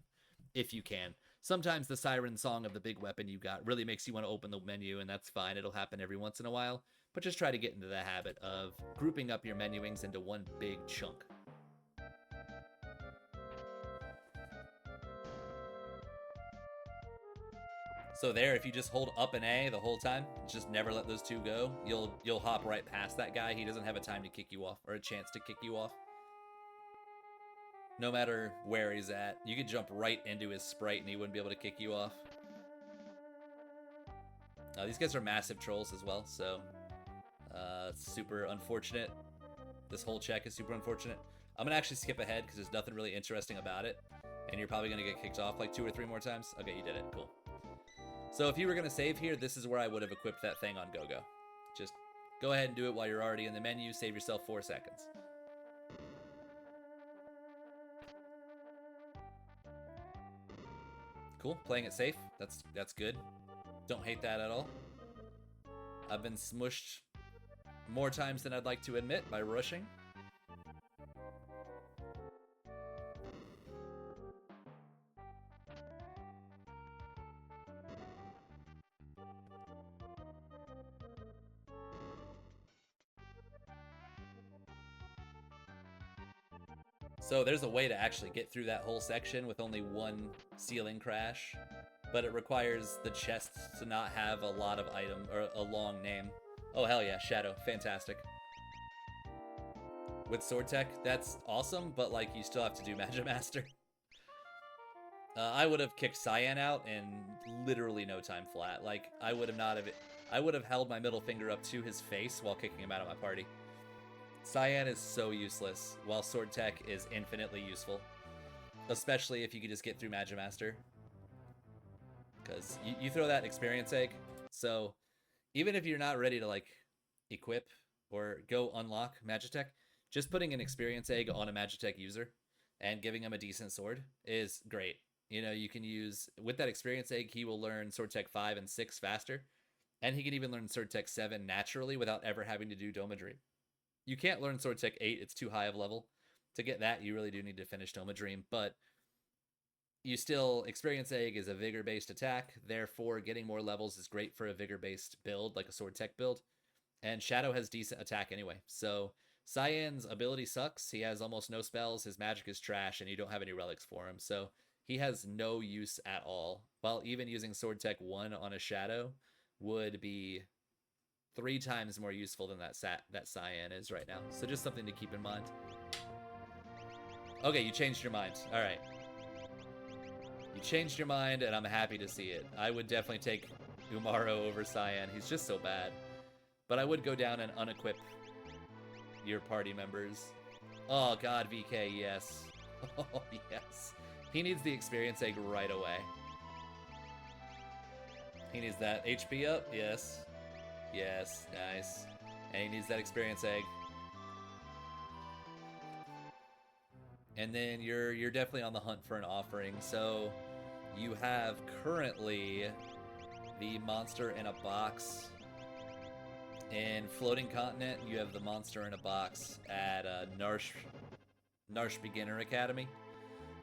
if you can. Sometimes the siren song of the big weapon you got really makes you want to open the menu, and that's fine. It'll happen every once in a while, but just try to get into the habit of grouping up your menuings into one big chunk. So there, if you just hold up and A the whole time, just never let those two go, you'll hop right past that guy. He doesn't have a time to kick you off, or a chance to kick you off. No matter where he's at, you could jump right into his sprite and he wouldn't be able to kick you off. These guys are massive trolls as well, so it's super unfortunate. This whole check is super unfortunate. I'm gonna actually skip ahead because there's nothing really interesting about it, and you're probably gonna get kicked off like 2 or 3 more times. Okay, you did it, cool. So if you were going to save here, this is where I would have equipped that thing on go-go. Just go ahead and do it while you're already in the menu. Save yourself 4 seconds. Cool, playing it safe. That's good. Don't hate that at all. I've been smushed more times than I'd like to admit by rushing. So there's a way to actually get through that whole section with only 1 ceiling crash, but it requires the chests to not have a lot of item or a long name. Oh hell yeah, Shadow, fantastic. With sword tech, that's awesome, but like you still have to do Magic Master. I would have kicked Cyan out in literally no time flat. Like I would have held my middle finger up to his face while kicking him out of my party. Cyan is so useless, while Sword Tech is infinitely useful. Especially if you could just get through Magic Master. Because you throw that experience egg, so even if you're not ready to like equip or go unlock Magitech, just putting an experience egg on a Magitech user and giving him a decent sword is great. You know, you can use, with that experience egg, he will learn Sword Tech 5 and 6 faster, and he can even learn Sword Tech 7 naturally without ever having to do Doma Dream. You can't learn Sword Tech 8, it's too high of level. To get that, you really do need to finish Doma Dream, but you still, Experience Egg is a Vigor-based attack, therefore getting more levels is great for a Vigor-based build, like a Sword Tech build, and Shadow has decent attack anyway, so Cyan's ability sucks. He has almost no spells. His magic is trash, and you don't have any relics for him. So he has no use at all. While even using Sword Tech 1 on a Shadow would be 3 times more useful than that Cyan is right now. So just something to keep in mind. Okay, you changed your mind. All right. You changed your mind, and I'm happy to see it. I would definitely take Umaro over Cyan. He's just so bad. But I would go down and unequip your party members. Oh god, VK, yes. Oh, yes. He needs the experience egg right away. He needs that HP up, yes. Yes, nice. And he needs that experience egg. And then you're definitely on the hunt for an offering. So you have currently the monster in a box. In Floating Continent, you have the monster in a box at Narsh Beginner Academy.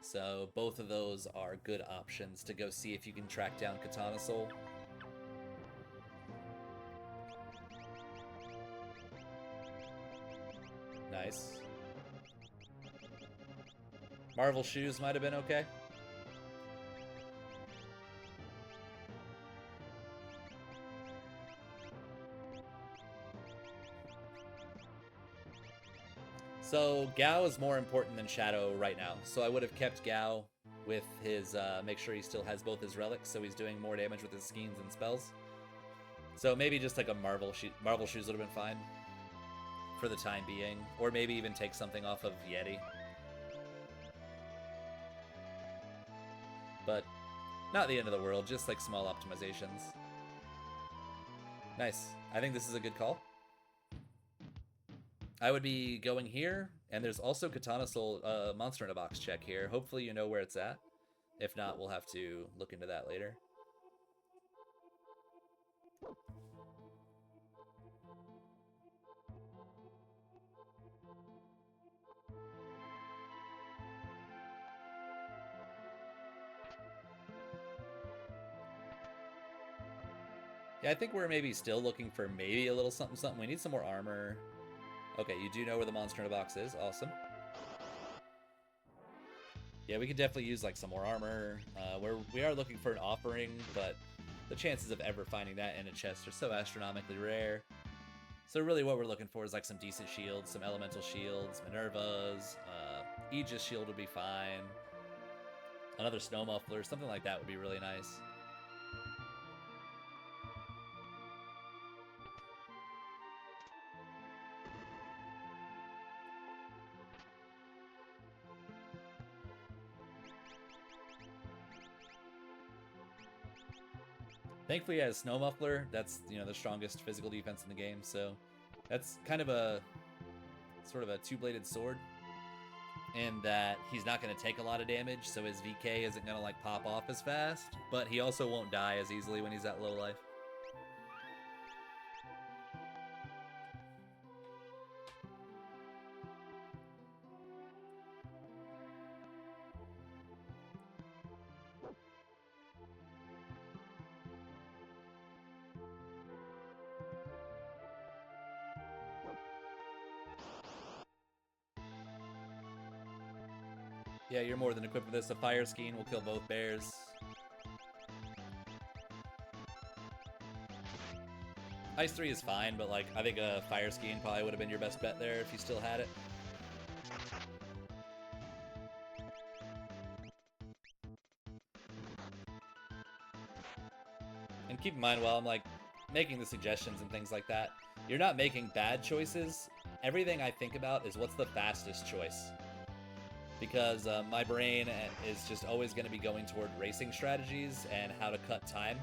So both of those are good options to go see if you can track down Katana Soul. Nice. Marvel Shoes might have been okay. So Gao is more important than Shadow right now. So I would have kept Gao with his, make sure he still has both his relics, so he's doing more damage with his schemes and spells. So maybe just like a Marvel Shoes would have been fine for the time being. Or maybe even take something off of Yeti. But not the end of the world, just like small optimizations. Nice. I think this is a good call. I would be going here, and there's also Katana Soul Monster in a Box check here. Hopefully you know where it's at. If not, we'll have to look into that later. Yeah, I think we're maybe still looking for maybe a little something something. We need some more armor. Okay, you do know where the monster in a box is. Awesome. Yeah, we could definitely use like some more armor. We are looking for an offering, but the chances of ever finding that in a chest are so astronomically rare. So really what we're looking for is like some decent shields, some elemental shields, Minerva's, Aegis shield would be fine. Another snow muffler, something like that would be really nice. Thankfully, he has Snow Muffler. That's, you know, the strongest physical defense in the game. So that's kind of a sort of a two-bladed sword in that he's not going to take a lot of damage, so his VK isn't going to like pop off as fast, but he also won't die as easily when he's at low life. Yeah, you're more than equipped with this. A fire skiing will kill both bears. Ice 3 is fine, but like I think a fire skiing probably would have been your best bet there if you still had it. And keep in mind, while I'm like making the suggestions and things like that, you're not making bad choices. Everything I think about is what's the fastest choice. Because my brain is just always going to be going toward racing strategies and how to cut time.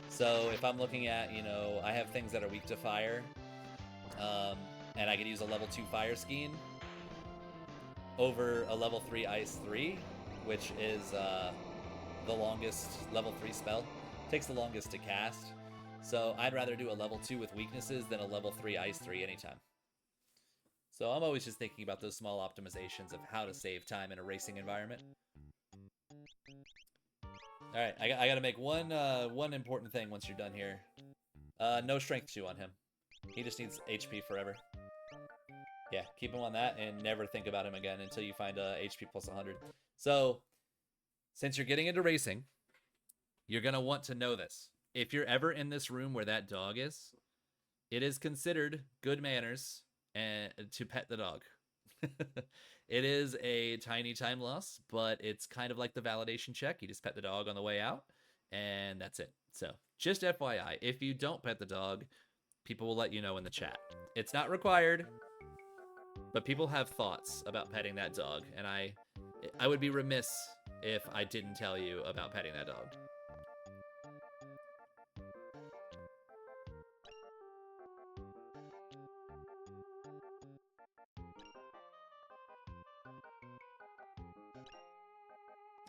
So if I'm looking at, you know, I have things that are weak to fire, and I could use a level 2 fire skiing over a level 3 ice 3, which is the longest level 3 spell. Takes the longest to cast. So I'd rather do a level 2 with weaknesses than a level 3 ice 3 anytime. So I'm always just thinking about those small optimizations of how to save time in a racing environment. All right, I got to make one important thing once you're done here. No strength 2 on him. He just needs HP forever. Yeah, keep him on that and never think about him again until you find a HP plus 100. So, since you're getting into racing, you're going to want to know this. If you're ever in this room where that dog is, it is considered good manners and to pet the dog. It is a tiny time loss, but it's kind of like the validation check. You just pet the dog on the way out, and that's it. So, just FYI, if you don't pet the dog, people will let you know in the chat. It's not required, but people have thoughts about petting that dog, and I would be remiss if I didn't tell you about petting that dog.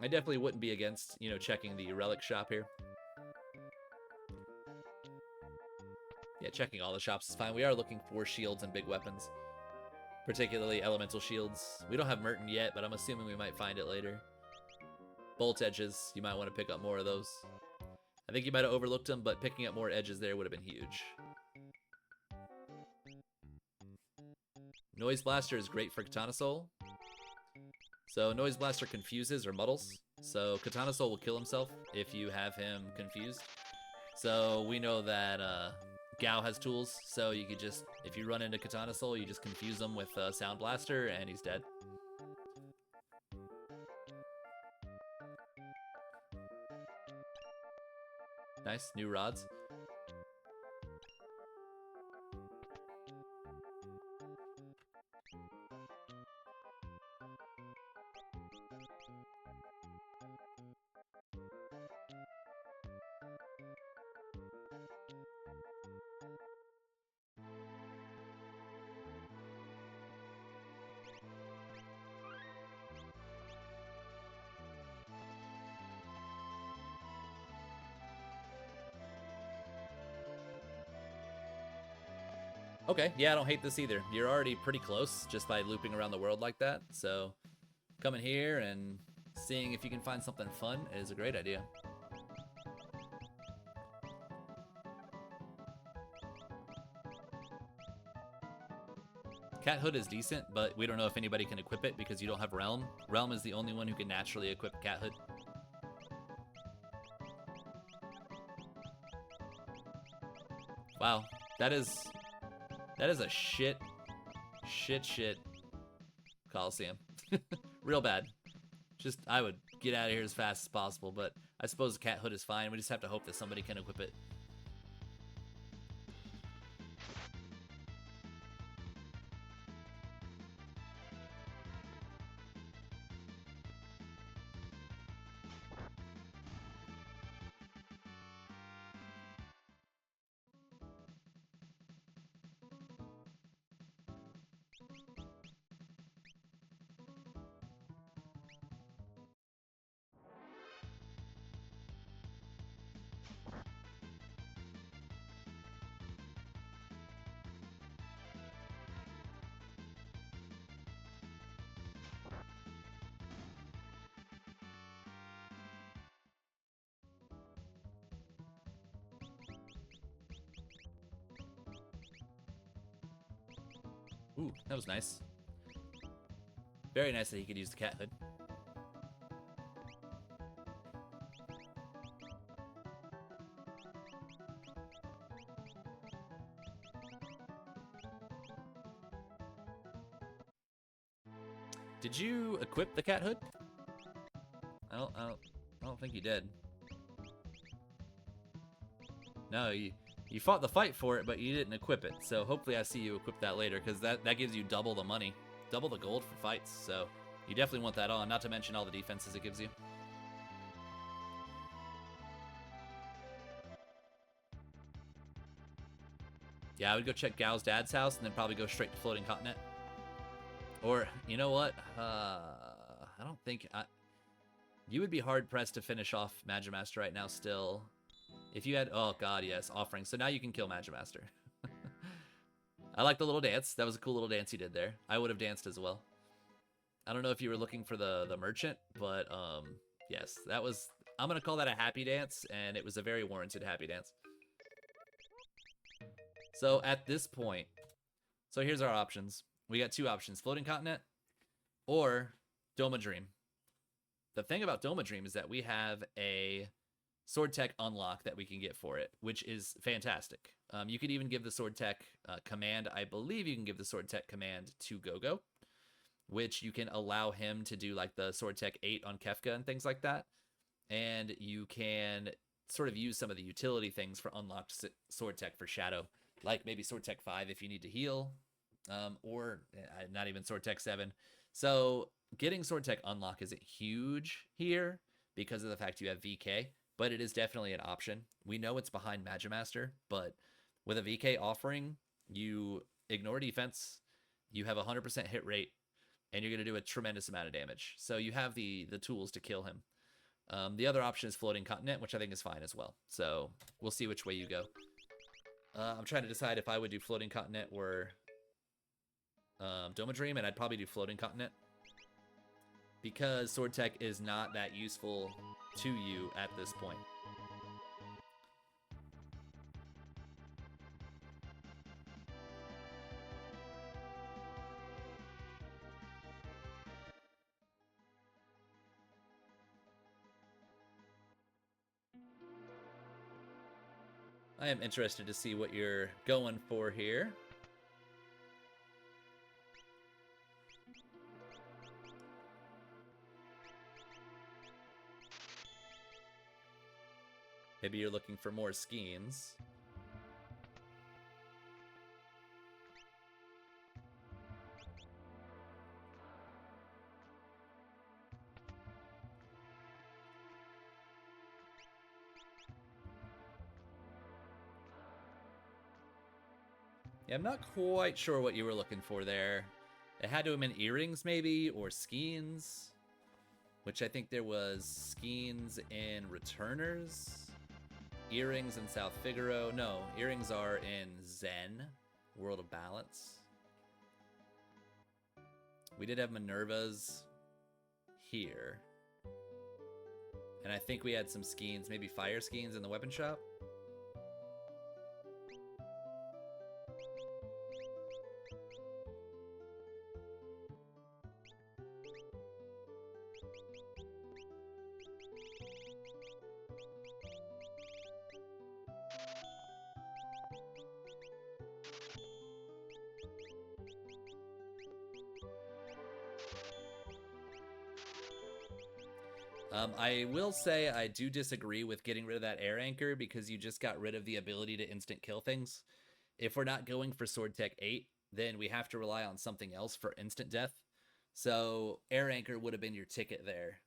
I definitely wouldn't be against, checking the relic shop here. Yeah, checking all the shops is fine. We are looking for shields and big weapons, particularly elemental shields. We don't have Merton yet, but I'm assuming we might find it later. Bolt edges, you might want to pick up more of those. I think you might have overlooked them, but picking up more edges there would have been huge. Noise Blaster is great for Katana Soul. So Noise Blaster confuses or muddles. So Katana Soul will kill himself if you have him confused. So we know that Gao has tools, so you could just, if you run into Katana Soul, you just confuse him with Sound Blaster and he's dead. Nice, new rods. Okay, yeah, I don't hate this either. You're already pretty close just by looping around the world like that, so coming here and seeing if you can find something fun is a great idea. Cat Hood is decent, but we don't know if anybody can equip it because you don't have Realm. Realm is the only one who can naturally equip Cat Hood. Wow, that is a shit Coliseum. Real bad. Just, I would get out of here as fast as possible, but I suppose Cat Hood is fine. We just have to hope that somebody can equip it. Ooh, that was nice. Very nice that he could use the Cat Hood. Did you equip the Cat Hood? I don't think you did. No, you fought the fight for it, but you didn't equip it. So hopefully I see you equip that later, because that gives you double the money, double the gold for fights. So you definitely want that on, not to mention all the defenses it gives you. Yeah, I would go check Gao's dad's house and then probably go straight to Floating Continent. Or, you know what? I don't think... You would be hard-pressed to finish off Magimaster right now still. If you had... Oh, God, yes. Offering. So now you can kill Magimaster. I like the little dance. That was a cool little dance he did there. I would have danced as well. I don't know if you were looking for the merchant, but yes, that was... I'm going to call that a happy dance, and it was a very warranted happy dance. So at this point... So here's our options. we got two options: Floating Continent or Doma Dream. The thing about Doma Dream is that we have a Sword Tech unlock that we can get for it, which is fantastic. You could even give the Sword Tech command. I believe you can give the Sword Tech command to Gogo, which you can allow him to do like the Sword Tech 8 on Kefka and things like that. And you can sort of use some of the utility things for unlocked Sword Tech for Shadow, like maybe Sword Tech 5 if you need to heal, or not even Sword Tech 7. So getting Sword Tech unlock isn't huge here because of the fact you have VK, but it is definitely an option. We know it's behind Magimaster, but with a VK offering, you ignore defense, you have 100% hit rate, and you're going to do a tremendous amount of damage. So you have the tools to kill him. The other option is Floating Continent, which I think is fine as well. So we'll see which way you go. I'm trying to decide if I would do Floating Continent or Doma Dream, and I'd probably do Floating Continent because Sword Tech is not that useful to you at this point. I am interested to see what you're going for here. Maybe you're looking for more Skeins. Yeah, I'm not quite sure what you were looking for there. It had to have been earrings, maybe, or Skeins, which I think there was Skeins in Returners, earrings in South Figaro. No, earrings are in Zen, World of Balance. We did have Minerva's here. And I think we had some Skeins, maybe Fire Skeins in the weapon shop. I will say I do disagree with getting rid of that air anchor because you just got rid of the ability to instant kill things. If we're not going for Sword Tech 8, then we have to rely on something else for instant death. So air anchor would have been your ticket there.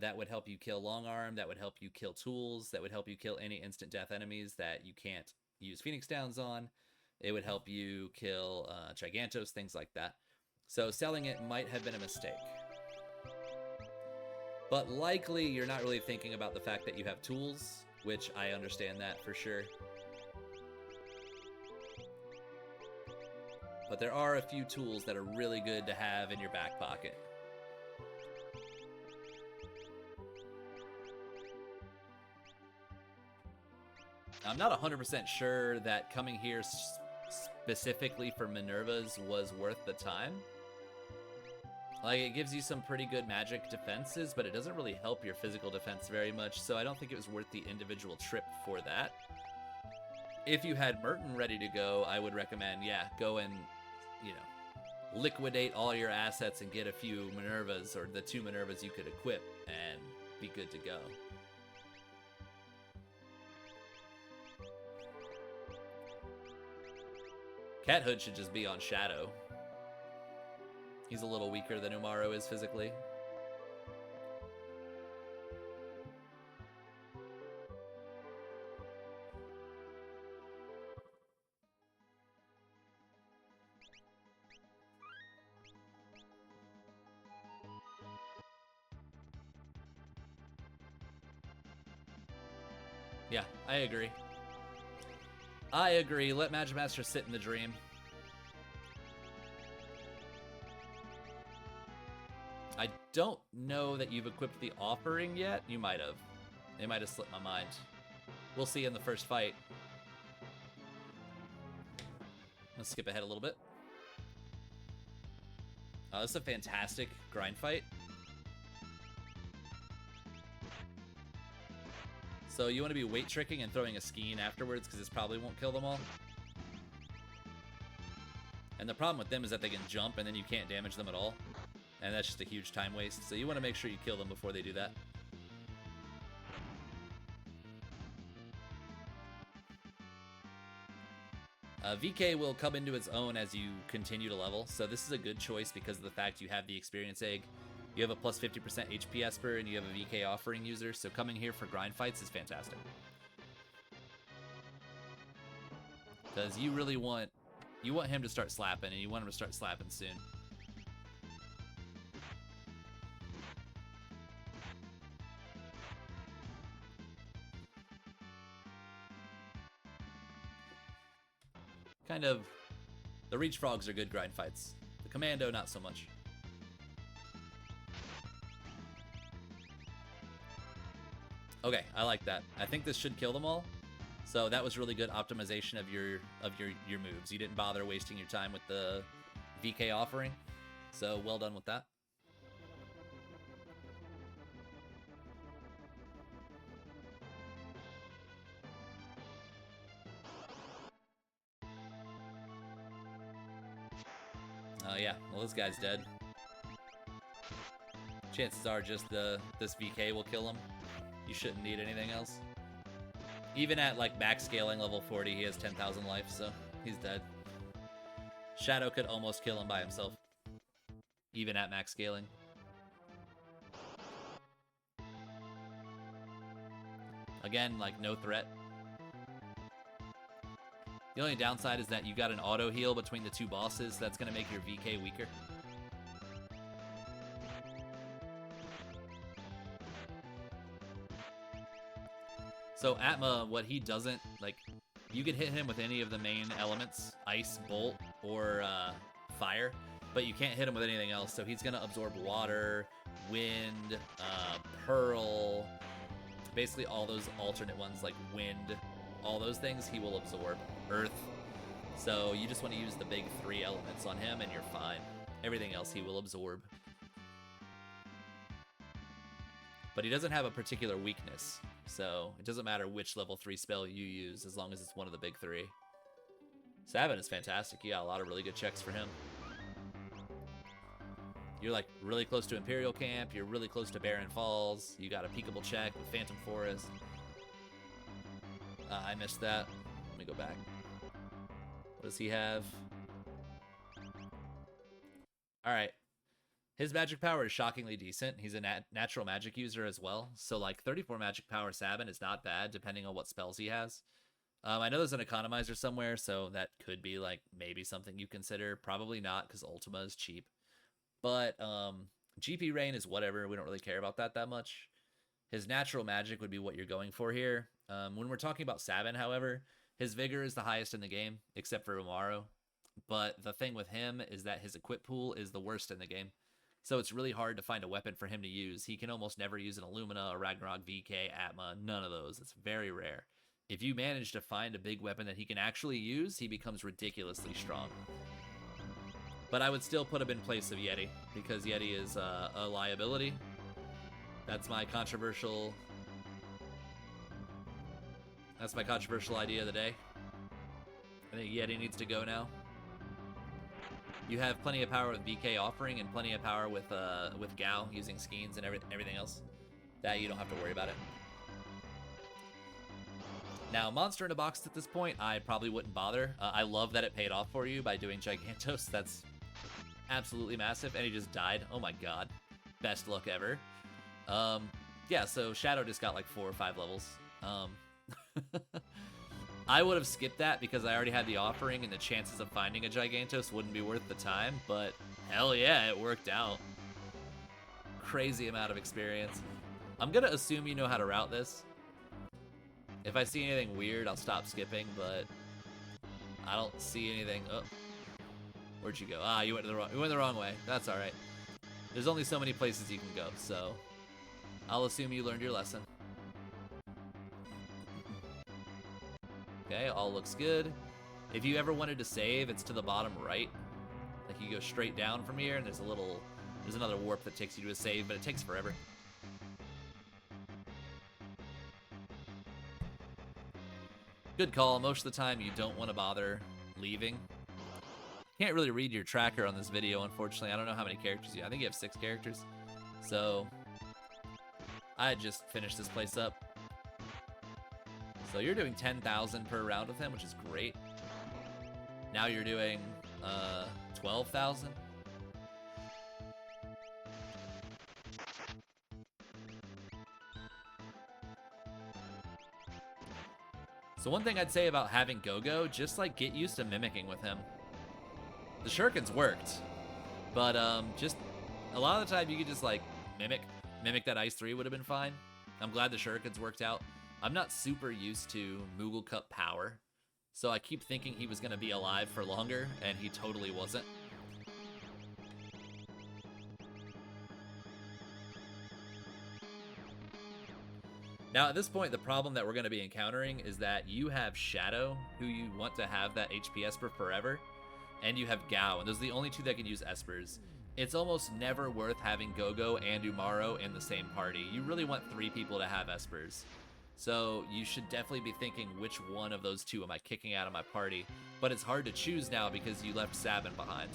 That would help you kill long arm, that would help you kill tools, that would help you kill any instant death enemies that you can't use Phoenix Downs on. It would help you kill Gigantos, things like that. So selling it might have been a mistake. But likely you're not really thinking about the fact that you have tools, which I understand that for sure. But there are a few tools that are really good to have in your back pocket. I'm not 100% sure that coming here specifically for Minerva's was worth the time. Like, it gives you some pretty good magic defenses, but it doesn't really help your physical defense very much, so I don't think it was worth the individual trip for that. If you had Merton ready to go, I would recommend, yeah, go and, you know, liquidate all your assets and get a few Minervas, or the 2 Minervas you could equip, and be good to go. Cat Hood should just be on Shadow. He's a little weaker than Umaru is physically. Yeah, I agree. I agree. Let Magimaster sit in the dream. I don't know that you've equipped the offering yet. You might have. It might have slipped my mind. We'll see in the first fight. Let's skip ahead a little bit. This is a fantastic grind fight. So you want to be weight tricking and throwing a Skeen afterwards because this probably won't kill them all. And the problem with them is that they can jump and then you can't damage them at all. And that's just a huge time waste. So you want to make sure you kill them before they do that. VK will come into its own as you continue to level. So this is a good choice because of the fact you have the experience egg. You have a plus 50% HP Esper and you have a VK offering user. So coming here for grind fights is fantastic. Because you really want him to start slapping, and you want him to start slapping soon. Kind of, the Reach Frogs are good grind fights. The Commando, not so much. Okay, I like that. I think this should kill them all. So that was really good optimization of your moves. You didn't bother wasting your time with the VK offering. So well done with that. Oh yeah, well this guy's dead. Chances are just this VK will kill him. You shouldn't need anything else. Even at like max scaling level 40, he has 10,000 life, so he's dead. Shadow could almost kill him by himself, even at max scaling. Again, like no threat. The only downside is that you got an auto heal between the two bosses. That's going to make your VK weaker. So Atma, what he doesn't, like, you could hit him with any of the main elements, ice, bolt, or fire, but you can't hit him with anything else. So he's going to absorb water, wind, pearl, basically all those alternate ones like wind, all those things he will absorb. Earth. So you just want to use the big 3 elements on him and you're fine. Everything else he will absorb. But he doesn't have a particular weakness. So it doesn't matter which level 3 spell you use as long as it's one of the big 3. Savin is fantastic. You got a lot of really good checks for him. You're like really close to Imperial Camp. You're really close to Barren Falls. You got a peekable check with Phantom Forest. I missed that. Let me go back. What does he have? All right. His magic power is shockingly decent. He's a natural magic user as well. So like 34 magic power Sabin is not bad depending on what spells he has. I know there's an economizer somewhere, so that could be like maybe something you consider. Probably not because Ultima is cheap. But GP Rain is whatever. We don't really care about that much. His natural magic would be what you're going for here. When we're talking about Sabin, however, his vigor is the highest in the game, except for Umaru. But the thing with him is that his equip pool is the worst in the game. So it's really hard to find a weapon for him to use. He can almost never use an Illumina, a Ragnarok, VK, Atma, none of those. It's very rare. If you manage to find a big weapon that he can actually use, he becomes ridiculously strong. But I would still put him in place of Yeti, because Yeti is a liability. That's my controversial idea of the day. I think Yeti needs to go now. You have plenty of power with VK offering and plenty of power with Gao using Skeens and everything else. That you don't have to worry about it. Now, Monster in a Box at this point, I probably wouldn't bother. I love that it paid off for you by doing Gigantos. That's absolutely massive. And he just died. Oh my god. Best luck ever. Yeah, so Shadow just got like 4 or 5 levels. I would have skipped that because I already had the offering and the chances of finding a Gigantos wouldn't be worth the time, but hell yeah, it worked out. Crazy amount of experience. I'm gonna assume you know how to route this. If I see anything weird, I'll stop skipping, but I don't see anything. Oh, where'd you go? Ah, you went the wrong way. That's all right. There's only so many places you can go, so I'll assume you learned your lesson. Okay, all looks good. If you ever wanted to save, it's to the bottom right. Like you go straight down from here, and there's another warp that takes you to a save, but it takes forever. Good call. Most of the time, you don't want to bother leaving. Can't really read your tracker on this video, unfortunately. I don't know how many characters you have. I think you have 6 characters. So, I just finished this place up. So you're doing 10,000 per round with him, which is great. Now you're doing 12,000. So one thing I'd say about having Go-Go, just like get used to mimicking with him. The shurikens worked, but just a lot of the time you could just like mimic that Ice 3 would have been fine. I'm glad the shurikens worked out. I'm not super used to Moogle Cup power, so I keep thinking he was going to be alive for longer, and he totally wasn't. Now, at this point, the problem that we're going to be encountering is that you have Shadow, who you want to have that HP Esper forever, and you have Gao, and those are the only 2 that can use Espers. It's almost never worth having Go-Go and Umaro in the same party. You really want 3 people to have Espers. So you should definitely be thinking, which one of those 2 am I kicking out of my party? But it's hard to choose now because you left Sabin behind.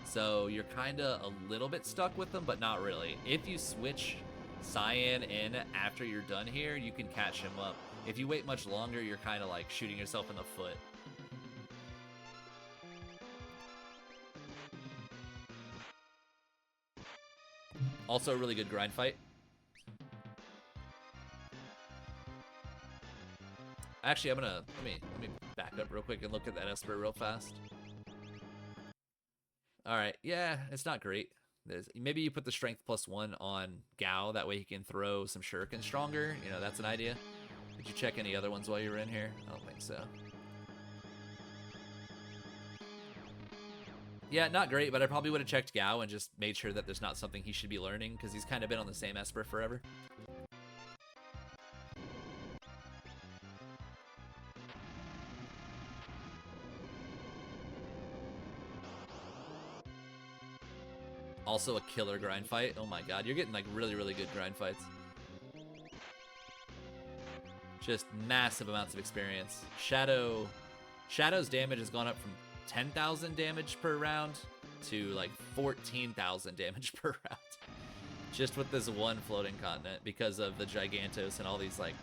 So you're kind of a little bit stuck with them, but not really. If you switch Cyan in after you're done here, you can catch him up. If you wait much longer, you're kind of like shooting yourself in the foot. Also a really good grind fight. Actually, let me back up real quick and look at that Esper real fast. All right, yeah, it's not great. Maybe you put the strength +1 on Gao, that way he can throw some shurikens stronger. You know, that's an idea. Did you check any other ones while you were in here? I don't think so. Yeah, not great, but I probably would have checked Gao and just made sure that there's not something he should be learning, because he's kind of been on the same Esper forever. Also a killer grind fight. Oh my god, you're getting like really, really good grind fights. Just massive amounts of experience. Shadow's damage has gone up from 10,000 damage per round to like 14,000 damage per round. Just with this one floating continent because of the Gigantos and all these like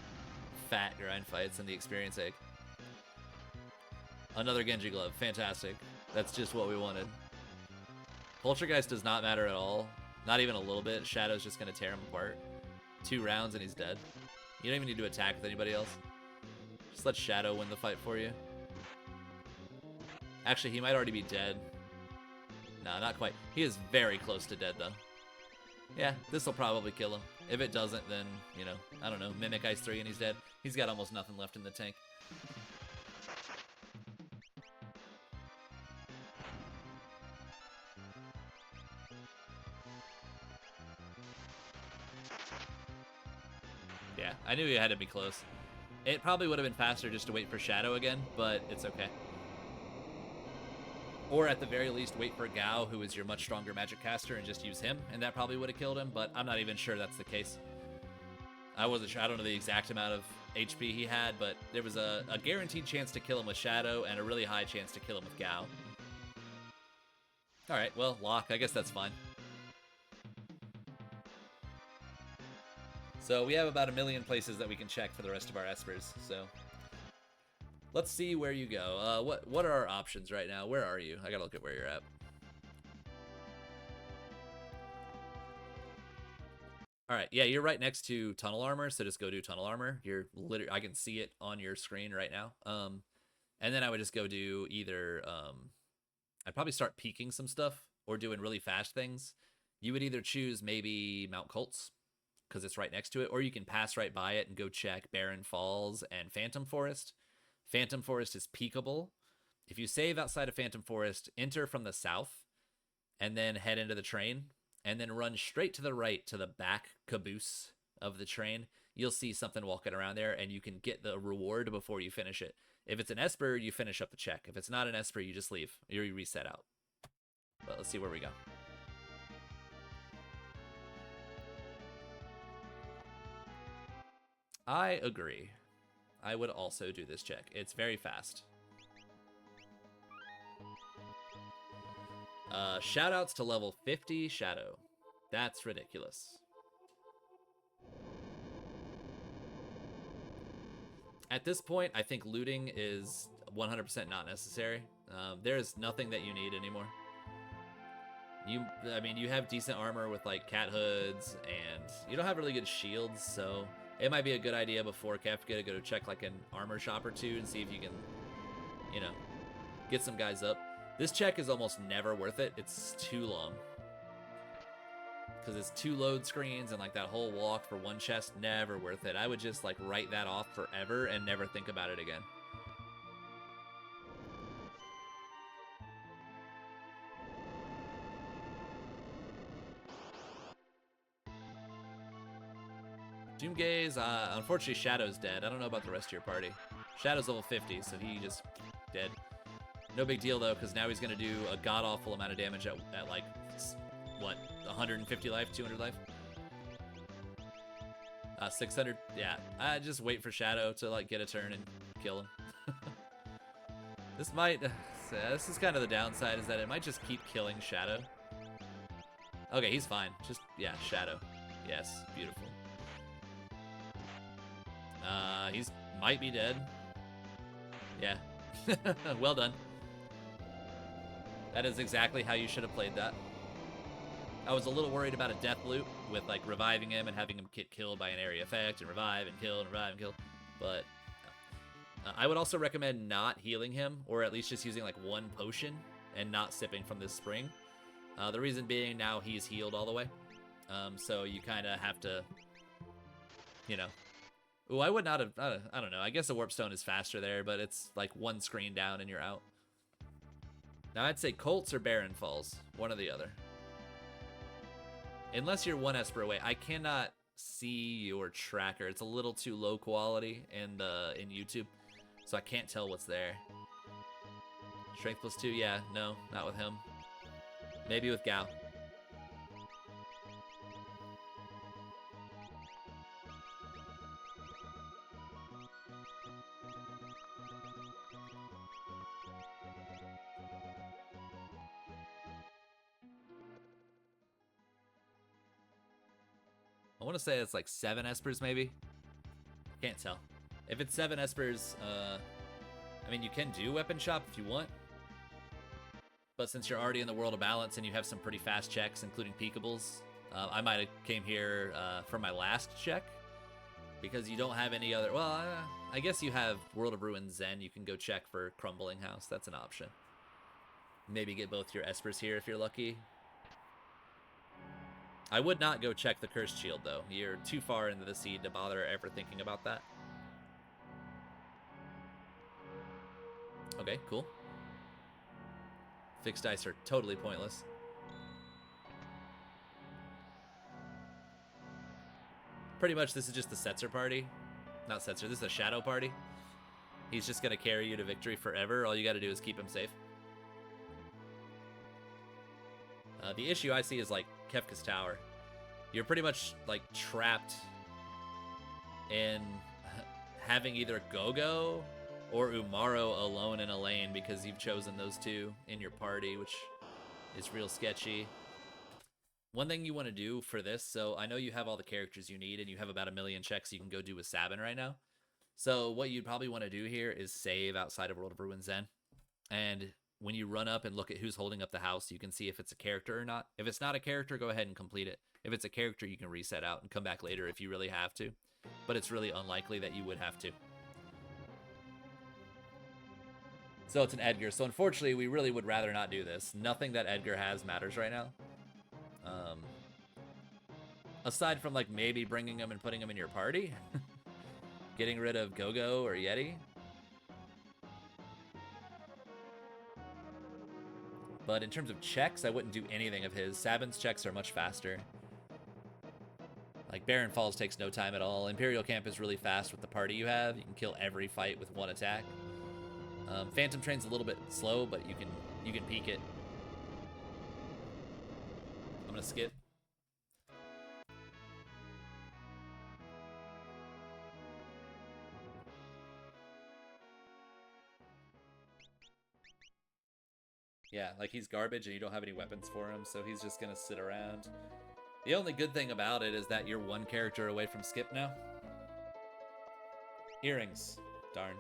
fat grind fights and the experience egg. Another Genji glove, fantastic. That's just what we wanted. Poltergeist does not matter at all. Not even a little bit. Shadow's just going to tear him apart. 2 rounds and he's dead. You don't even need to attack with anybody else. Just let Shadow win the fight for you. Actually, he might already be dead. Nah, not quite. He is very close to dead, though. Yeah, this will probably kill him. If it doesn't, then, you know, I don't know, Mimic Ice 3 and he's dead. He's got almost nothing left in the tank. Yeah, I knew he had to be close. It probably would have been faster just to wait for Shadow again, but it's okay. Or at the very least, wait for Gao, who is your much stronger magic caster, and just use him, and that probably would have killed him, but I'm not even sure that's the case. I wasn't sure. I don't know the exact amount of HP he had, but there was a guaranteed chance to kill him with Shadow, and a really high chance to kill him with Gao. Alright, well, lock. I guess that's fine. So we have about 1 million places that we can check for the rest of our Espers, so let's see where you go. What are our options right now? Where are you? I gotta look at where you're at. Alright, yeah, you're right next to Tunnel Armor, so just go do Tunnel Armor. You're literally, I can see it on your screen right now. And then I would just go do either, I'd probably start peeking some stuff, or doing really fast things. You would either choose maybe Mount Colts, because it's right next to it, or you can pass right by it and go check Barren Falls and Phantom Forest. Phantom Forest is peekable. If you save outside of Phantom Forest, enter from the south, and then head into the train, and then run straight to the right to the back caboose of the train. You'll see something walking around there, and you can get the reward before you finish it. If it's an Esper, you finish up the check. If it's not an Esper, you just leave. You reset out. But let's see where we go. I agree. I would also do this check. It's very fast. Shoutouts to level 50 Shadow. That's ridiculous. At this point, I think looting is 100% not necessary. There is nothing that you need anymore. I mean, you have decent armor with like cat hoods, and you don't have really good shields, so it might be a good idea before Kefka to go check like an armor shop or two and see if you can, you know, get some guys up. This check is almost never worth it. It's too long. Because it's 2 load screens and like that whole walk for 1 chest, never worth it. I would just like write that off forever and never think about it again. Doomgaze, unfortunately Shadow's dead. I don't know about the rest of your party. Shadow's level 50, so he just dead. No big deal though, because now he's gonna do a god-awful amount of damage at like, what, 150 life, 200 life? 600, yeah. Just wait for Shadow to like get a turn and kill him. This might, this is kind of the downside, is that it might just keep killing Shadow. Okay, he's fine. Just, yeah, Shadow. Yes, beautiful. He's might be dead. Yeah. Well done. That is exactly how you should have played that. I was a little worried about a death loop with like reviving him and having him get killed by an area effect and revive and kill and revive and kill. But I would also recommend not healing him, or at least just using like 1 potion and not sipping from this spring. The reason being, now he's healed all the way. So you kind of have to, you know. Ooh, I would not have, I don't know. I guess a warp stone is faster there, but it's like 1 screen down and you're out. Now I'd say Colts or Baron Falls, one or the other. Unless you're 1 Esper away. I cannot see your tracker. It's a little too low quality in YouTube, so I can't tell what's there. Strength +2, yeah, no, not with him. Maybe with Gao. I want to say it's like 7 Espers, maybe. Can't tell. If it's 7 Espers, I mean, you can do Weapon Shop if you want. But since you're already in the World of Balance and you have some pretty fast checks, including peakables, I might have came here for my last check. Because you don't have any other... Well, I guess you have World of Ruin Zen. You can go check for Crumbling House. That's an option. Maybe get both your Espers here if you're lucky. I would not go check the Cursed Shield, though. You're too far into the seed to bother ever thinking about that. Okay, cool. Fixed dice are totally pointless. Pretty much, this is just the Setzer party. Not Setzer, this is a Shadow party. He's just going to carry you to victory forever. All you got to do is keep him safe. The issue I see is, like, Kefka's Tower. You're pretty much, like, trapped in having either Gogo or Umaro alone in a lane because you've chosen those two in your party, which is real sketchy. One thing you want to do for this, so I know you have all the characters you need and you have about 1 million checks you can go do with Sabin right now. So what you'd probably want to do here is save outside of World of Ruin Zen. And when you run up and look at who's holding up the house, you can see if it's a character or not. If it's not a character, go ahead and complete it. If it's a character, you can reset out and come back later if you really have to. But it's really unlikely that you would have to. So it's an Edgar. So unfortunately, we really would rather not do this. Nothing that Edgar has matters right now. Aside from like maybe bringing him and putting him in your party. Getting rid of Gogo or Yeti. But in terms of checks, I wouldn't do anything of his. Sabin's checks are much faster. Like Baron Falls takes no time at all. Imperial Camp is really fast with the party you have. You can kill every fight with 1 attack. Phantom Train's a little bit slow, but you can peek it. gonna skip. Yeah, like he's garbage and you don't have any weapons for him, so he's just gonna sit around. The only good thing about it is that you're one character away from skip now. Earrings. Darn.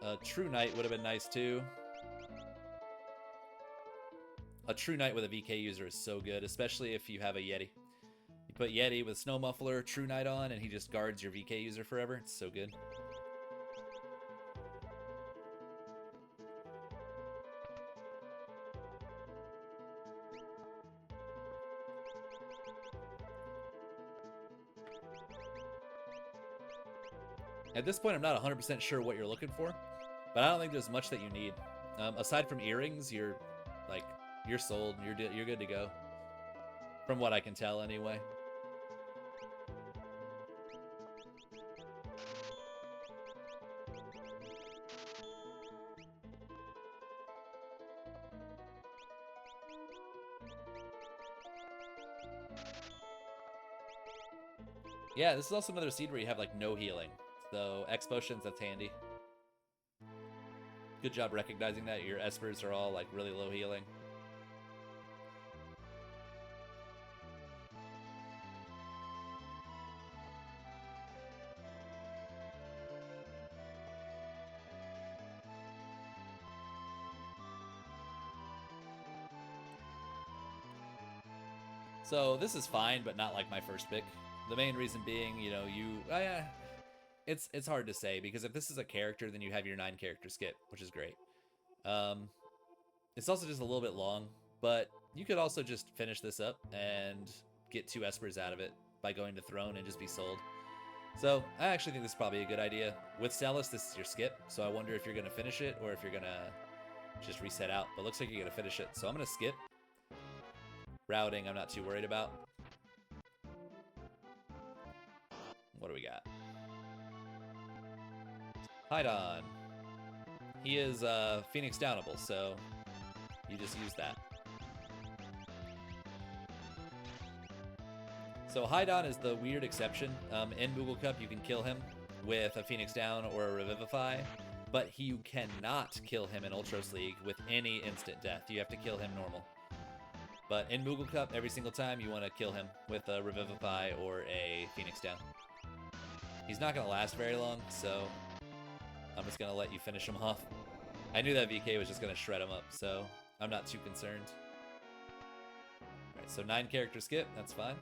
A True Knight would have been nice too. A True Knight with a VK user is so good, especially if you have a Yeti. You put Yeti with Snow Muffler, True Knight on, and he just guards your VK user forever. It's so good. At this point, I'm not 100% sure what you're looking for, but I don't think there's much that you need. Aside from earrings, you're sold. You're good to go. From what I can tell, anyway. Yeah, this is also another seed where you have like no healing. So X potions, that's handy. Good job recognizing that. Your espers are all like really low healing. So this is fine, but not like my first pick. The main reason being, you know, it's hard to say, because if this is a character, then you have your 9 character skip, which is great. It's also just a little bit long, but you could also just finish this up and get 2 espers out of it by going to Throne and just be sold. So I actually think this is probably a good idea. With Celis, this is your skip, so I wonder if you're going to finish it or if you're going to just reset out. But it looks like you're going to finish it, so I'm going to skip. Routing, I'm not too worried about. What do we got? Hydon. He is Phoenix Downable, so you just use that. So Hydon is the weird exception. In Moogle Cup, you can kill him with a Phoenix Down or a Revivify, but you cannot kill him in Ultros League with any instant death. You have to kill him normal. But in Moogle Cup, every single time you want to kill him with a Revivify or a Phoenix Down. He's not going to last very long, so I'm just going to let you finish him off. I knew that VK was just going to shred him up, so I'm not too concerned. Alright, so 9 character skip, that's fine.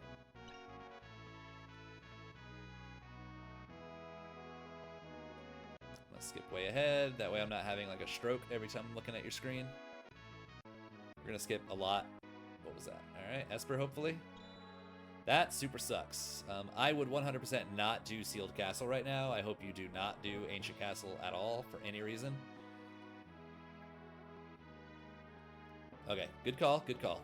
I'm going to skip way ahead, that way I'm not having like a stroke every time I'm looking at your screen. We're going to skip a lot. What was that? Alright, Esper hopefully. That super sucks. I would 100% not do Sealed Castle right now. I hope you do not do Ancient Castle at all for any reason. Okay, good call, good call.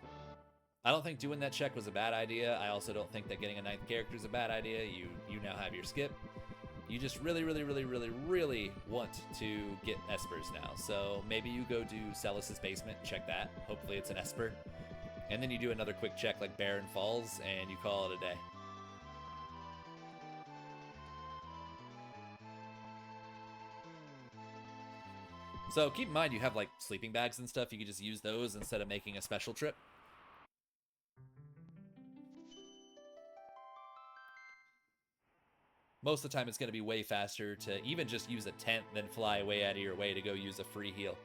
I don't think doing that check was a bad idea. I also don't think that getting a 9th character is a bad idea. You now have your skip. You just really want to get Espers now. So maybe you go do Celis's Basement, check that. Hopefully it's an Esper. And then you do another quick check like Barren Falls, and you call it a day. So keep in mind you have like sleeping bags and stuff. You could just use those instead of making a special trip. Most of the time it's going to be way faster to even just use a tent than fly way out of your way to go use a free heal.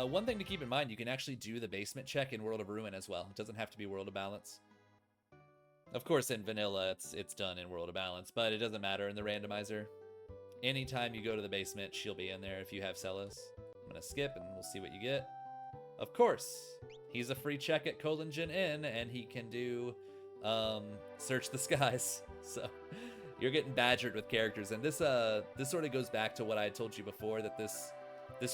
One thing to keep in mind, you can actually do the basement check in World of Ruin as well. It doesn't have to be World of Balance. Of course, in vanilla, it's done in World of Balance, but it doesn't matter in the randomizer. Anytime you go to the basement, she'll be in there if you have Celis. I'm going to skip, and we'll see what you get. Of course, he's a free check at Kolingen Inn, and he can do Search the Skies. So you're getting badgered with characters, and this sort of goes back to what I had told you before, that this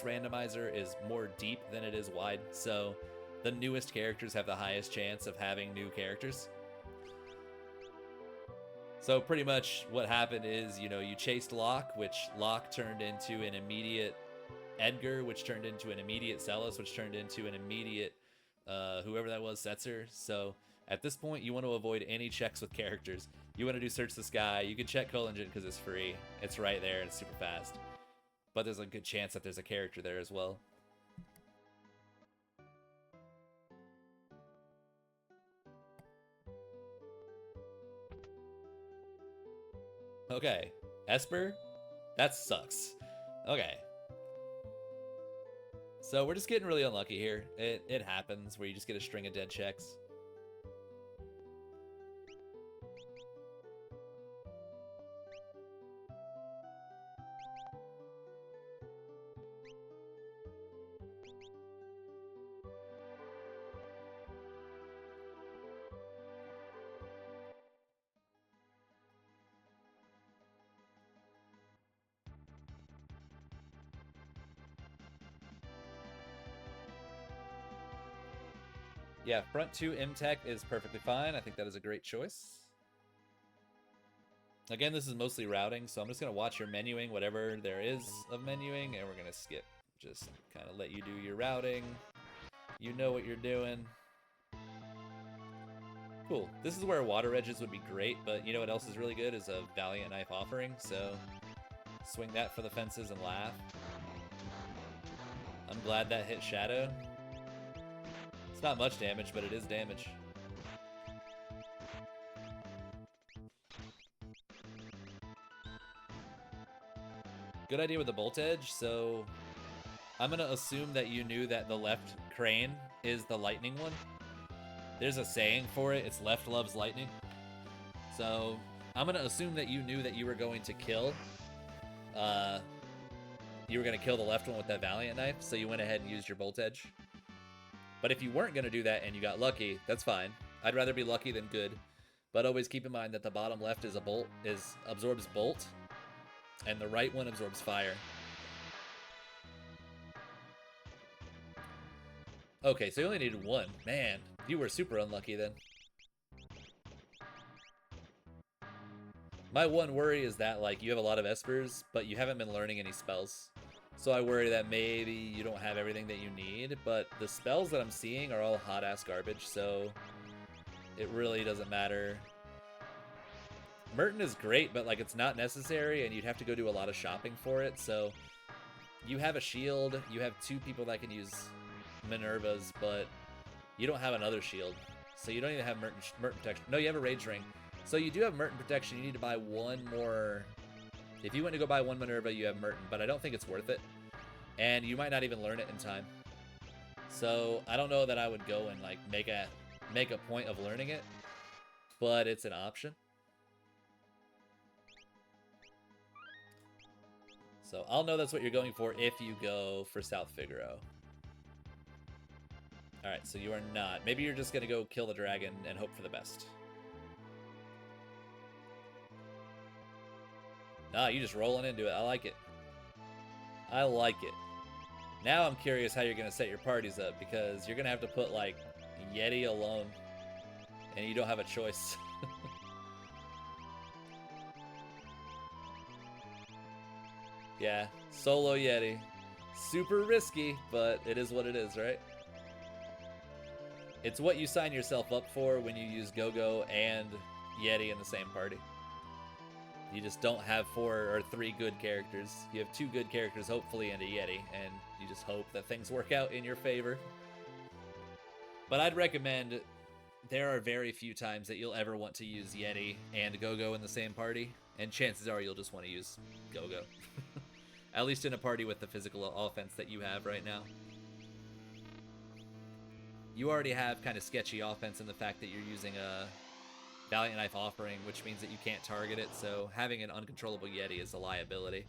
randomizer is more deep than it is wide. So the newest characters have the highest chance of having new characters. So pretty much what happened is, you know, you chased Locke, which Locke turned into an immediate Edgar, which turned into an immediate Celis, which turned into an immediate whoever that was, Setzer. So at this point, you want to avoid any checks with characters. You want to do Search the Sky. You can check Culligan because it's free. It's right there. It's super fast. But there's a good chance that there's a character there as well. Okay. Esper? That sucks. Okay. So we're just getting really unlucky here. It happens where you just get a string of dead checks. Yeah, front 2 MTech is perfectly fine. I think that is a great choice. Again, this is mostly routing, so I'm just going to watch your menuing, whatever there is of menuing, and we're going to skip. Just kind of let you do your routing. You know what you're doing. Cool. This is where water edges would be great, but you know what else is really good is a Valiant Knife Offering, so swing that for the fences and laugh. I'm glad that hit Shadow. It's not much damage, but it is damage. Good idea with the Bolt Edge, so I'm going to assume that you knew that the left crane is the lightning one. There's a saying for it, it's left loves lightning. So I'm going to assume that you knew that you were going to kill the left one with that Valiant Knife, so you went ahead and used your Bolt Edge. But if you weren't going to do that and you got lucky, that's fine. I'd rather be lucky than good. But always keep in mind that the bottom left is absorbs bolt, and the right one absorbs fire. Okay, so you only needed one. Man, you were super unlucky then. My one worry is that, like, you have a lot of Espers, but you haven't been learning any spells. So I worry that maybe you don't have everything that you need, but the spells that I'm seeing are all hot-ass garbage, so it really doesn't matter. Merton is great, but, like, it's not necessary, and you'd have to go do a lot of shopping for it, so you have a shield, you have 2 people that can use Minervas, but you don't have another shield, so you don't even have Merton protection. No, you have a Rage Ring. So you do have Merton protection. You need to buy one more. If you went to go buy one Minerva, you have Merton, but I don't think it's worth it. And you might not even learn it in time. So I don't know that I would go and like make a point of learning it, but it's an option. So I'll know that's what you're going for if you go for South Figaro. Alright, so you are not. Maybe you're just going to go kill the dragon and hope for the best. Nah, you just rolling into it. I like it. I like it. Now I'm curious how you're going to set your parties up, because you're going to have to put, like, Yeti alone. And you don't have a choice. Yeah, solo Yeti. Super risky, but it is what it is, right? It's what you sign yourself up for when you use Go-Go and Yeti in the same party. You just don't have 4 or 3 good characters. You have 2 good characters, hopefully, and a Yeti, and you just hope that things work out in your favor. But I'd recommend, there are very few times that you'll ever want to use Yeti and Go-Go in the same party, and chances are you'll just want to use Go-Go. At least in a party with the physical offense that you have right now. You already have kind of sketchy offense in the fact that you're using a Valiant Knife Offering, which means that you can't target it, so having an uncontrollable Yeti is a liability.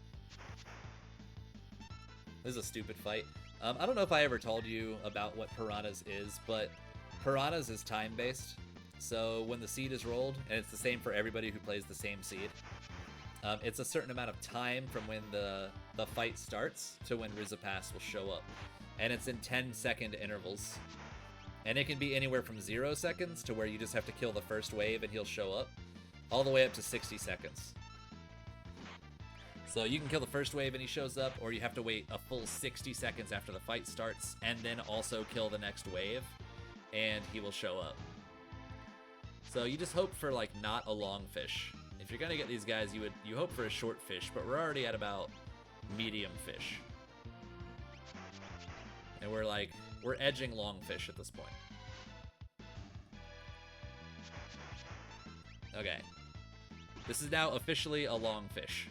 This is a stupid fight. I don't know if I ever told you about what Piranhas is, but Piranhas is time-based. So when the seed is rolled, and it's the same for everybody who plays the same seed, it's a certain amount of time from when the fight starts to when Rizapass will show up. And it's in 10-second intervals. And it can be anywhere from 0 seconds to where you just have to kill the first wave and he'll show up, all the way up to 60 seconds. So you can kill the first wave and he shows up, or you have to wait a full 60 seconds after the fight starts and then also kill the next wave and he will show up. So you just hope for like not a long fish. If you're gonna get these guys, you hope for a short fish, but we're already at about medium fish. And we're edging long fish at this point. Okay. This is now officially a long fish.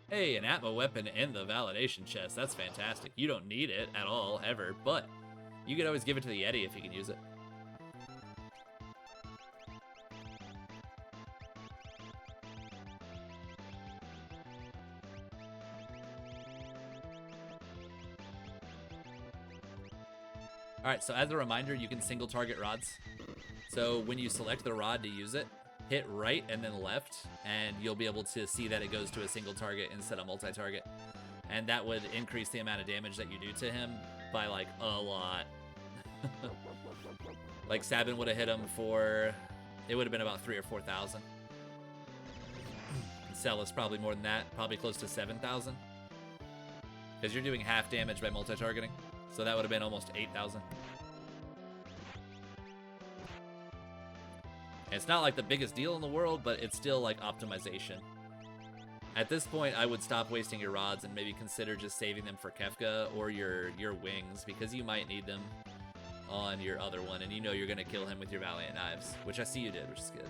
Hey, an Atma weapon in the validation chest. That's fantastic. You don't need it at all, ever, but you could always give it to the Yeti if you can use it. Alright, so as a reminder, you can single target rods. So when you select the rod to use it, hit right and then left, and you'll be able to see that it goes to a single target instead of multi-target. And that would increase the amount of damage that you do to him by, like, a lot. Like, Sabin would have hit him for... It would have been about 3,000 or 4,000. And Celis probably more than that, probably close to 7,000. Because you're doing half damage by multi-targeting. So that would have been almost 8,000. It's not like the biggest deal in the world, but it's still like optimization. At this point, I would stop wasting your rods and maybe consider just saving them for Kefka or your wings, because you might need them on your other one, and you know you're going to kill him with your Valiant Knives, which I see you did, which is good.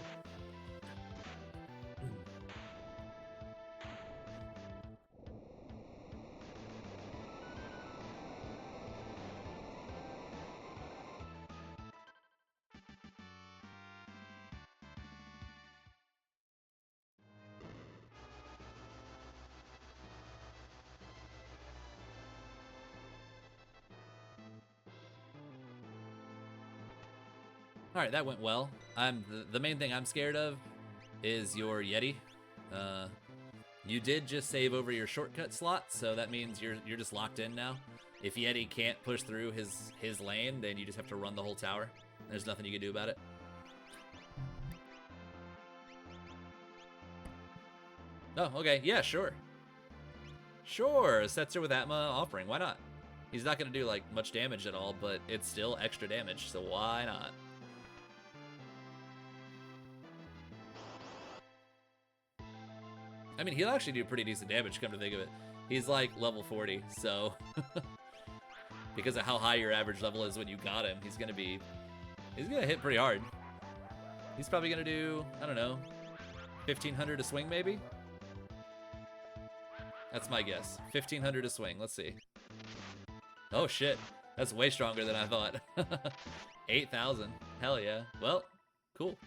All right, that went well. The main thing I'm scared of is your Yeti. You did just save over your shortcut slot, so that means you're just locked in now. If Yeti can't push through his lane, then you just have to run the whole tower. There's nothing you can do about it. Oh, okay, yeah, sure. Sure, a Setzer with Atma offering, why not? He's not gonna do like much damage at all, but it's still extra damage, so why not? I mean, he'll actually do pretty decent damage, come to think of it. He's like level 40, so... because of how high your average level is when you got him, he's gonna hit pretty hard. He's probably gonna do, I don't know, 1,500 a swing maybe? That's my guess. 1,500 a swing, let's see. Oh shit, that's way stronger than I thought. 8,000, hell yeah. Well, cool.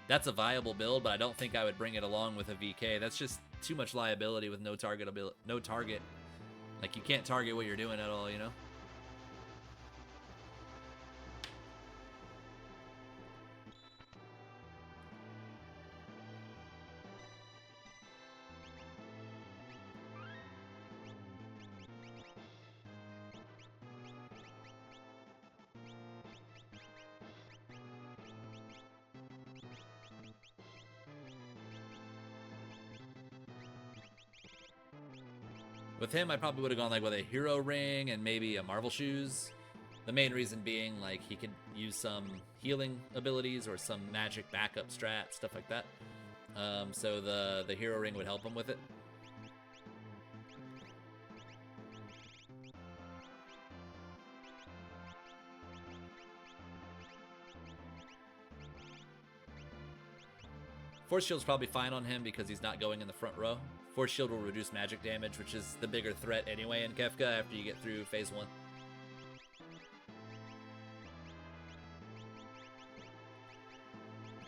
That's a viable build, but I don't think I would bring it along with a VK. That's just too much liability with no target. Like, you can't target what you're doing at all, you know? With him, I probably would have gone like with a hero ring and maybe a Marvel shoes. The main reason being, like, he could use some healing abilities or some magic backup strat, stuff like that. So the hero ring would help him with it. Force Shield's probably fine on him because he's not going in the front row. Force Shield will reduce magic damage, which is the bigger threat anyway in Kefka after you get through phase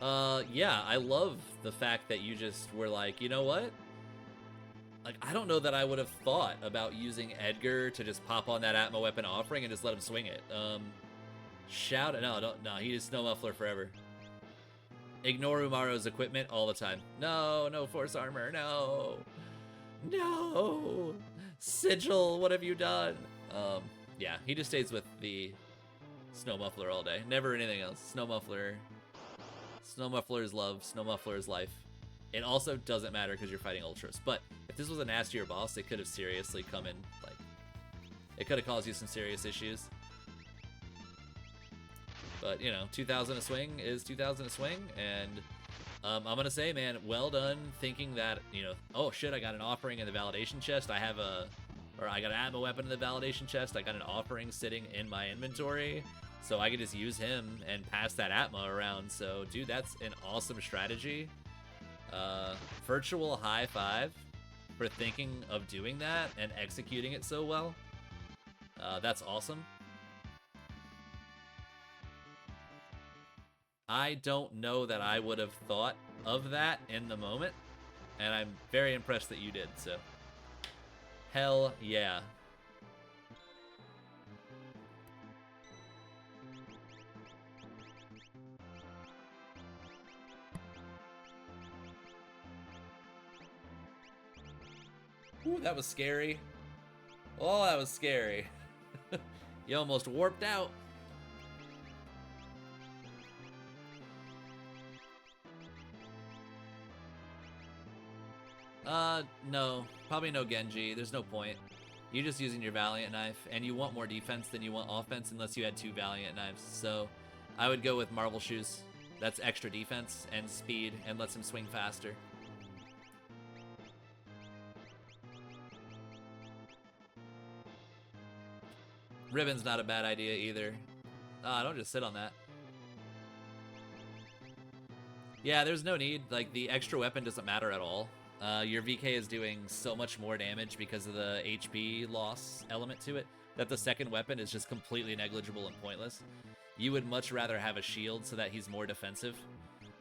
1. Yeah, I love the fact that you just were like, you know what? Like, I don't know that I would have thought about using Edgar to just pop on that Atma Weapon offering and just let him swing it. Shout it. No, he is Snow Muffler forever. Ignore Umaro's equipment all the time. No, no Force Armor, no. No! Sigil, what have you done? Yeah, he just stays with the Snow Muffler all day. Never anything else. Snow Muffler. Snow Muffler is love. Snow Muffler is life. It also doesn't matter because you're fighting Ultras. But if this was a nastier boss, it could have seriously come in, like, it could have caused you some serious issues. But, you know, 2,000 a swing is 2,000 a swing, and I'm going to say, man, well done thinking that, you know, oh shit, I got an offering in the validation chest, I got an Atma weapon in the validation chest, I got an offering sitting in my inventory, so I could just use him and pass that Atma around. So, dude, that's an awesome strategy. Virtual high five for thinking of doing that and executing it so well. That's awesome. I don't know that I would have thought of that in the moment, and I'm very impressed that you did, so hell yeah. Ooh, that was scary. Oh, that was scary. You almost warped out. No. Probably no Genji. There's no point. You're just using your Valiant Knife, and you want more defense than you want offense unless you had 2 Valiant Knives. So, I would go with Marble Shoes. That's extra defense and speed, and lets him swing faster. Ribbon's not a bad idea either. Don't just sit on that. Yeah, there's no need. Like, the extra weapon doesn't matter at all. Your VK is doing so much more damage because of the HP loss element to it that the second weapon is just completely negligible and pointless. You would much rather have a shield so that he's more defensive.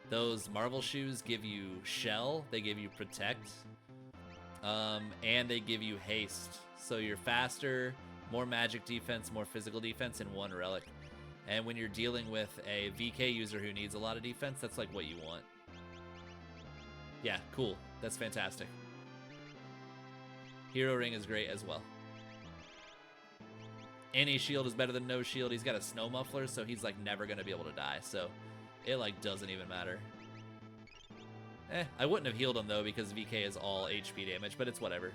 Those Marvel Shoes give you Shell, they give you Protect, and they give you Haste. So you're faster, more magic defense, more physical defense in one relic. And when you're dealing with a VK user who needs a lot of defense, that's like what you want. Yeah, cool. That's fantastic. Hero Ring is great as well. Any shield is better than no shield. He's got a Snow Muffler, so he's like never gonna be able to die. So it like doesn't even matter. I wouldn't have healed him though because VK is all HP damage, but it's whatever.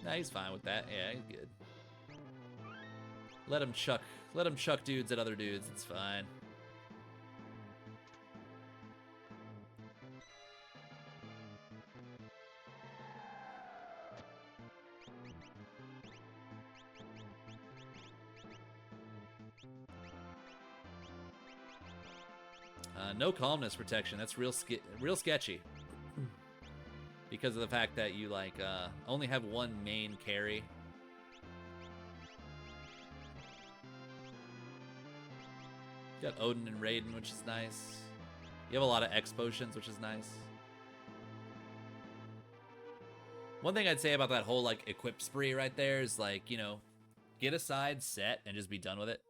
Nah, he's fine with that. Yeah, he's good. Let him chuck dudes at other dudes. It's fine. No calmness protection. That's real sketchy. Because of the fact that you like only have one main carry. You got Odin and Raiden, which is nice. You have a lot of X potions, which is nice. One thing I'd say about that whole like equip spree right there is like, you know, get a side set and just be done with it.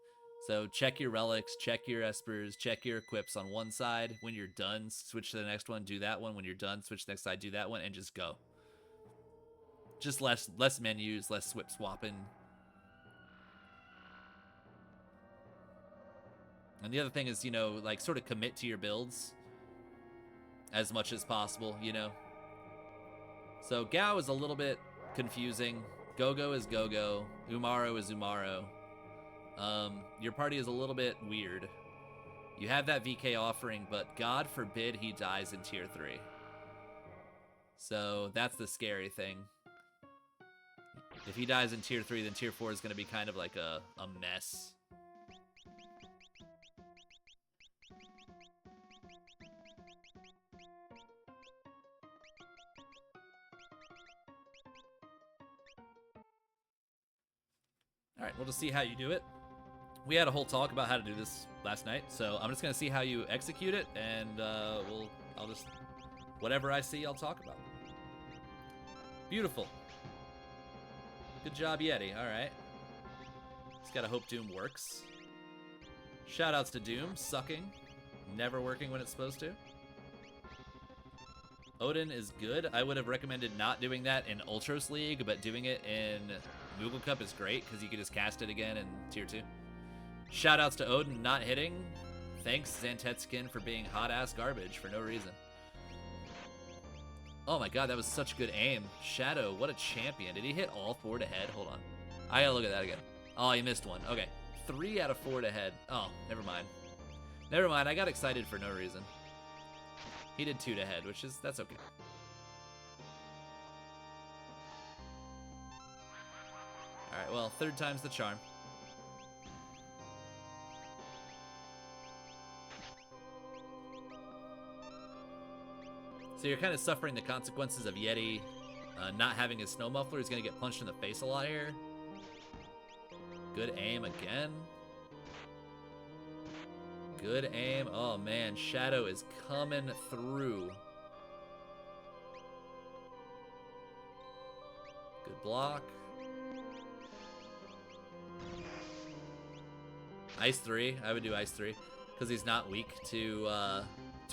So check your relics, check your espers, check your equips on one side. When you're done, switch to the next one, do that one. When you're done, switch to the next side, do that one, and just go. Just less menus, less swip swapping. And the other thing is, you know, like sort of commit to your builds as much as possible, you know. So Gao is a little bit confusing. Gogo is Gogo. Umaro is Umaro. Your party is a little bit weird. You have that VK offering, but God forbid he dies in tier 3. So that's the scary thing. If he dies in tier 3, then tier 4 is going to be kind of like a mess. Alright, we'll just see how you do it. We had a whole talk about how to do this last night, so I'm just going to see how you execute it, and I'll just... whatever I see, I'll talk about. Beautiful. Good job, Yeti. Alright. Just gotta hope Doom works. Shoutouts to Doom. Sucking. Never working when it's supposed to. Odin is good. I would have recommended not doing that in Ultros League, but doing it in Moogle Cup is great, because you can just cast it again in Tier 2. Shoutouts to Odin not hitting. Thanks, Xantetskin, for being hot-ass garbage for no reason. Oh my god, that was such good aim. Shadow, what a champion. Did he hit all 4 to head? Hold on. I gotta look at that again. Oh, he missed one. Okay. 3 out of 4 to head. Oh, never mind. Never mind, I got excited for no reason. He did 2 to head, which is, that's okay. Alright, well, 3rd time's the charm. So you're kind of suffering the consequences of Yeti not having his snow muffler. He's going to get punched in the face a lot here. Good aim again. Good aim. Oh, man. Shadow is coming through. Good block. Ice 3. I would do Ice 3 because he's not weak to a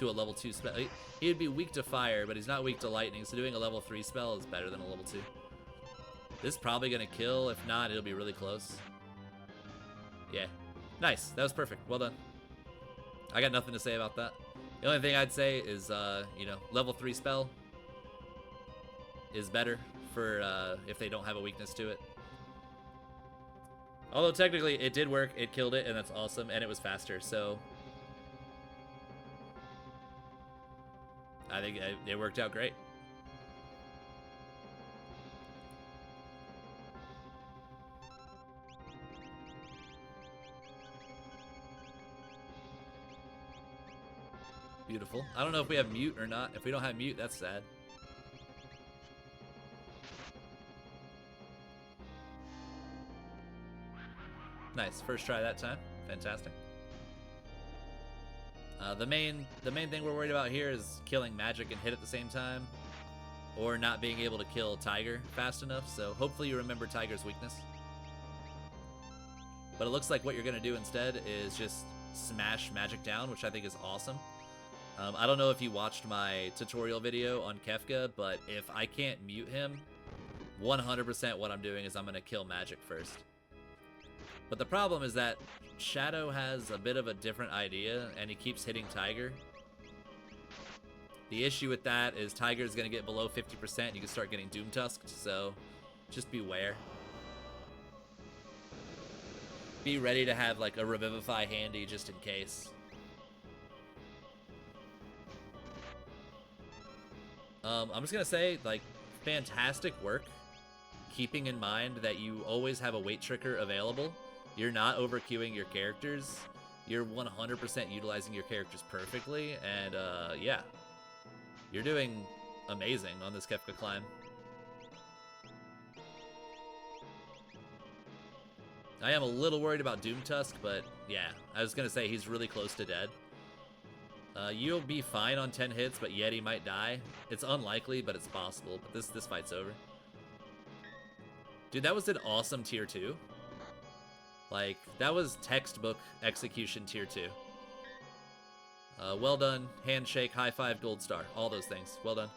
level 2 spell. He'd be weak to fire, but he's not weak to lightning, so doing a level 3 spell is better than a level 2. This is probably going to kill. If not, it'll be really close. Yeah. Nice. That was perfect. Well done. I got nothing to say about that. The only thing I'd say is, you know, level 3 spell is better for if they don't have a weakness to it. Although technically it did work. It killed it, and that's awesome, and it was faster, so... I think it worked out great. Beautiful. I don't know if we have mute or not. If we don't have mute, that's sad. Nice. First try that time. Fantastic. The main thing we're worried about here is killing magic and hit at the same time, or not being able to kill Tiger fast enough, so hopefully you remember Tiger's weakness. But it looks like what you're going to do instead is just smash magic down, which I think is awesome. I don't know if you watched my tutorial video on Kefka, but if I can't mute him, 100% what I'm doing is I'm going to kill magic first. But the problem is that Shadow has a bit of a different idea, and he keeps hitting Tiger. The issue with that is Tiger's going to get below 50%, and you can start getting Doom Tusked, so just beware. Be ready to have like a Revivify handy just in case. I'm just going to say, like, fantastic work, keeping in mind that you always have a weight trigger available. You're not overqueuing your characters. You're 100% utilizing your characters perfectly, and yeah, you're doing amazing on this Kefka climb. I am a little worried about Doom Tusk, but yeah, I was gonna say he's really close to dead. You'll be fine on 10 hits, but Yeti might die. It's unlikely, but it's possible. But this fight's over. Dude, that was an awesome tier 2. Like, that was textbook execution tier 2. Well done. Handshake, high five, gold star. All those things. Well done.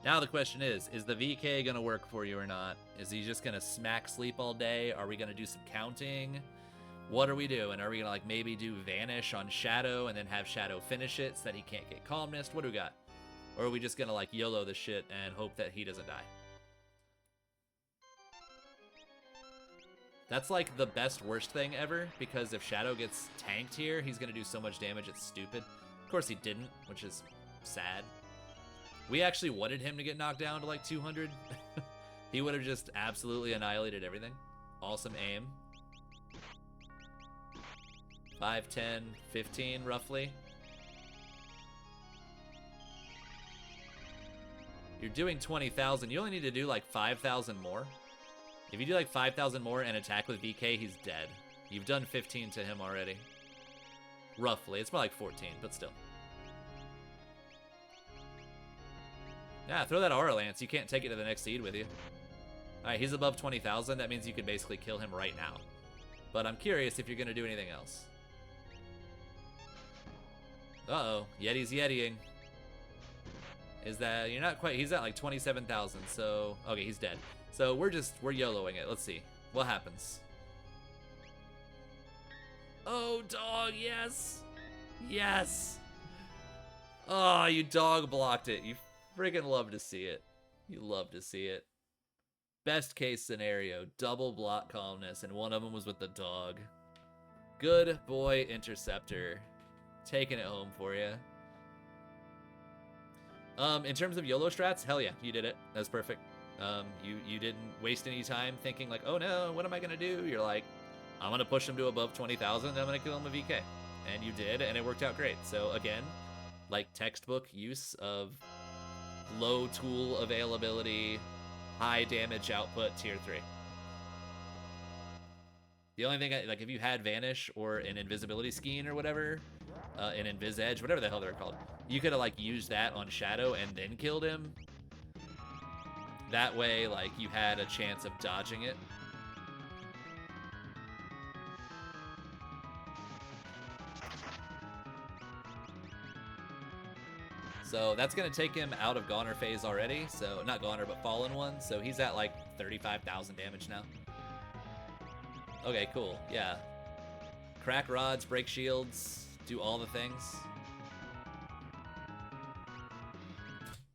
Now the question is the VK going to work for you or not? Is he just going to smack sleep all day? Are we going to do some counting? What are we doing? Are we going to like maybe do Vanish on Shadow and then have Shadow finish it so that he can't get Calmness? What do we got? Or are we just going to like YOLO this shit and hope that he doesn't die? That's like the best worst thing ever, because if Shadow gets tanked here, he's gonna do so much damage, it's stupid. Of course he didn't, which is sad. We actually wanted him to get knocked down to like 200. He would have just absolutely annihilated everything. Awesome aim. 5, 10, 15 roughly. You're doing 20,000. You only need to do like 5,000 more. If you do like 5,000 more and attack with VK, he's dead. You've done 15 to him already. Roughly. It's more like 14, but still. Yeah, throw that Aura Lance. You can't take it to the next seed with you. Alright, he's above 20,000. That means you could basically kill him right now. But I'm curious if you're going to do anything else. Uh-oh. Yeti's Yetiing. Is that... You're not quite... He's at like 27,000, so... Okay, he's dead. So we're YOLOing it. Let's see. What happens? Oh, dog, yes! Yes! Oh, you dog blocked it. You friggin' love to see it. You love to see it. Best case scenario, double block calmness, and one of them was with the dog. Good boy, Interceptor. Taking it home for you. In terms of YOLO strats, hell yeah, you did it. That's perfect. You didn't waste any time thinking like, oh no, what am I gonna do? You're like, I'm gonna push him to above 20,000, I'm gonna kill him with VK. And you did, and it worked out great. So again, like textbook use of low tool availability, high damage output, tier 3. The only thing, like if you had Vanish or an Invisibility Scheme or whatever, an Invis Edge, whatever the hell they're called, you could have like used that on Shadow and then killed him. That way, like, you had a chance of dodging it. So that's going to take him out of Goner phase already. So, not Goner, but Fallen One. So he's at like 35,000 damage now. Okay, cool. Yeah. Crack rods, break shields, do all the things.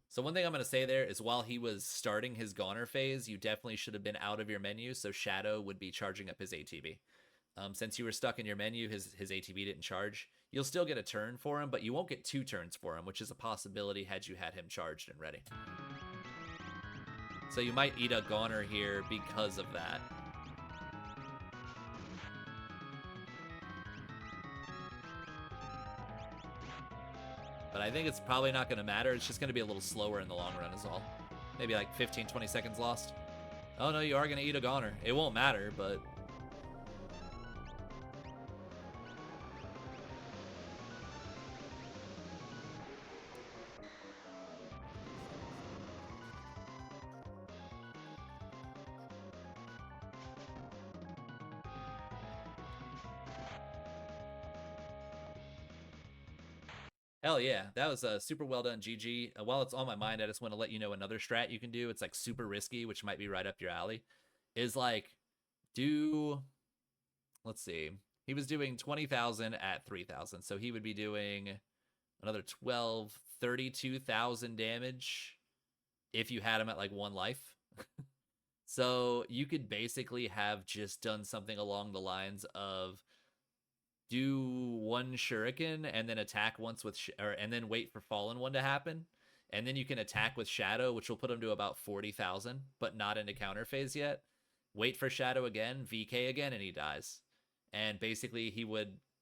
So one thing I'm going to say there is while he was starting his Goner phase, you definitely should have been out of your menu, so Shadow would be charging up his ATB. Since you were stuck in your menu, his ATB didn't charge. You'll still get a turn for him, but you won't get 2 turns for him, which is a possibility had you had him charged and ready. So you might eat a Goner here because of that. But I think it's probably not going to matter. It's just going to be a little slower in the long run is all. Maybe like 15, 20 seconds lost. Oh no, you are going to eat a Goner. It won't matter, but... Hell yeah, that was super well done, GG. While it's on my mind, I just want to let you know another strat you can do. It's like super risky, which might be right up your alley. Is like, let's see. He was doing 20,000 at 3,000, so he would be doing another 32,000 damage if you had him at like 1 life. So you could basically have just done something along the lines of do 1 shuriken and then attack once with and then wait for Fallen One to happen, and then you can attack with Shadow, which will put him to about 40,000, but not into counter phase yet. Wait for Shadow again, VK again, and he dies. And basically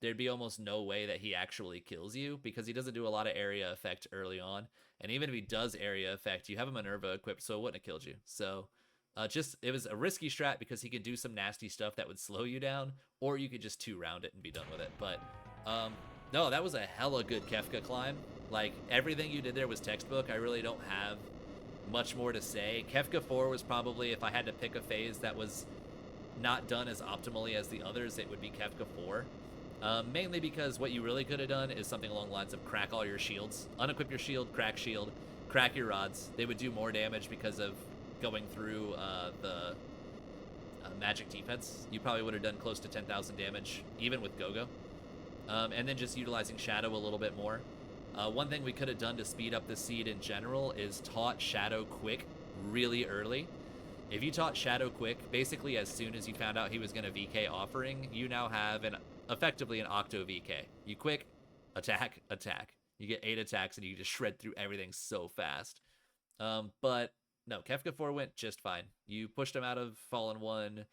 there'd be almost no way that he actually kills you because he doesn't do a lot of area effect early on, and even if he does area effect, you have a Minerva equipped, so it wouldn't have killed you. So it was a risky strat because he could do some nasty stuff that would slow you down, or you could just 2-round it and be done with it. But no, that was a hella good Kefka climb. Like, everything you did there was textbook. I really don't have much more to say. Kefka 4 was probably, if I had to pick a phase that was not done as optimally as the others, it would be Kefka 4. Mainly because what you really could have done is something along the lines of crack all your shields. Unequip your shield, crack your rods. They would do more damage because of going through the magic defense. You probably would have done close to 10,000 damage, even with Gogo. And then just utilizing Shadow a little bit more. One thing we could have done to speed up the seed in general is taught Shadow quick really early. If you taught Shadow quick, basically as soon as you found out he was going to VK offering, you now have effectively an Octo VK. You quick, attack, attack. You get 8 attacks and you just shred through everything so fast. But no, Kefka 4 went just fine. You pushed him out of Fallen 1.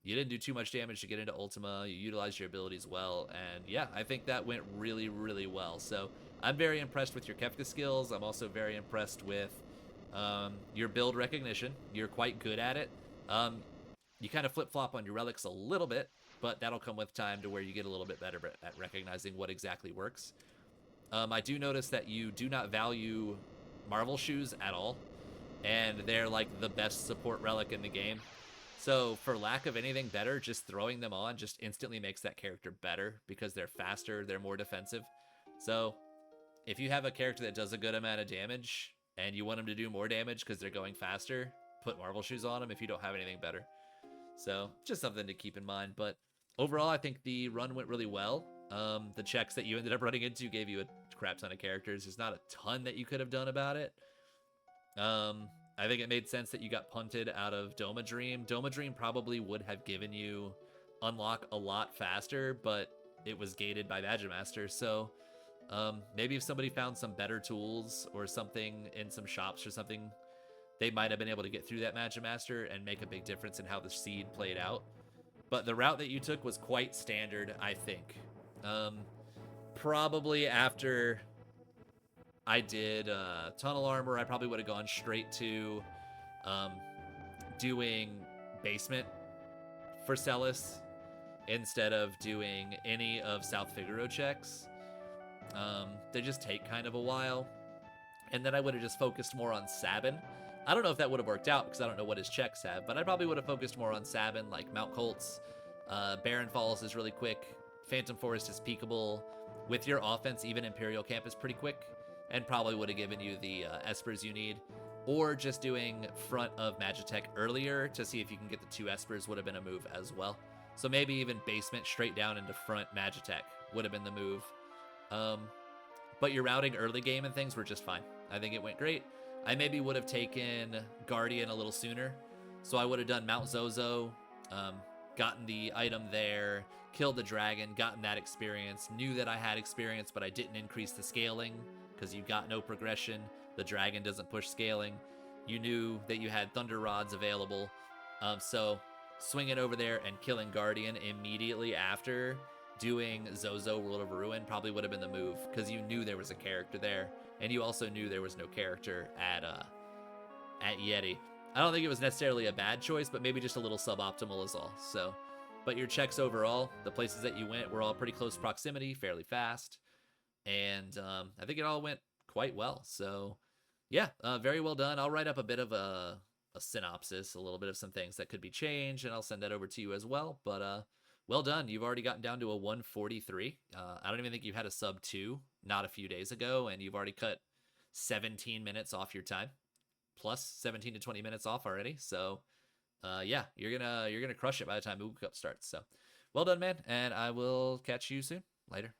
You didn't do too much damage to get into Ultima. You utilized your abilities well. And yeah, I think that went really, really well. So I'm very impressed with your Kefka skills. I'm also very impressed with your build recognition. You're quite good at it. You kind of flip-flop on your relics a little bit, but that'll come with time to where you get a little bit better at recognizing what exactly works. I do notice that you do not value Marvel shoes at all, and they're like the best support relic in the game. So for lack of anything better, just throwing them on just instantly makes that character better because they're faster, they're more defensive. So if you have a character that does a good amount of damage and you want them to do more damage because they're going faster, put Marvel shoes on them if you don't have anything better. So just something to keep in mind. But overall, I think the run went really well. The checks that you ended up running into gave you a crap ton of characters. There's not a ton that you could have done about it. I think it made sense that you got punted out of Doma Dream. Doma Dream probably would have given you unlock a lot faster, but it was gated by Magimaster. So maybe if somebody found some better tools or something in some shops or something, they might have been able to get through that Magimaster and make a big difference in how the seed played out. But the route that you took was quite standard, I think. Probably after I did Tunnel Armor, I probably would have gone straight to doing Basement for Celis instead of doing any of South Figaro checks. They just take kind of a while. And then I would have just focused more on Sabin. I don't know if that would have worked out because I don't know what his checks have, but I probably would have focused more on Sabin, like Mount Colts. Barren Falls is really quick. Phantom Forest is peakable. With your offense, even Imperial Camp is pretty quick, and probably would have given you the Espers you need. Or just doing front of Magitech earlier to see if you can get the 2 Espers would have been a move as well. So maybe even Basement straight down into front Magitech would have been the move. But your routing early game and things were just fine. I think it went great. I maybe would have taken Guardian a little sooner. So I would have done Mount Zozo, gotten the item there, killed the dragon, gotten that experience, knew that I had experience, but I didn't increase the scaling because you got no progression. The dragon doesn't push scaling. You knew that you had Thunder Rods available. So swinging over there and killing Guardian immediately after doing Zozo World of Ruin probably would have been the move because you knew there was a character there, and you also knew there was no character at Yeti. I don't think it was necessarily a bad choice, but maybe just a little suboptimal is all. So, but your checks overall, the places that you went were all pretty close proximity, fairly fast, and I think it all went quite well. So, yeah, very well done. I'll write up a bit of a synopsis, a little bit of some things that could be changed, and I'll send that over to you as well. But well done. You've already gotten down to a 143. I don't even think you had a sub 2 not a few days ago, and you've already cut 17 minutes off your time, plus 17 to 20 minutes off already. So, yeah, you're gonna crush it by the time Moogle Cup starts. So, well done, man, and I will catch you soon. Later.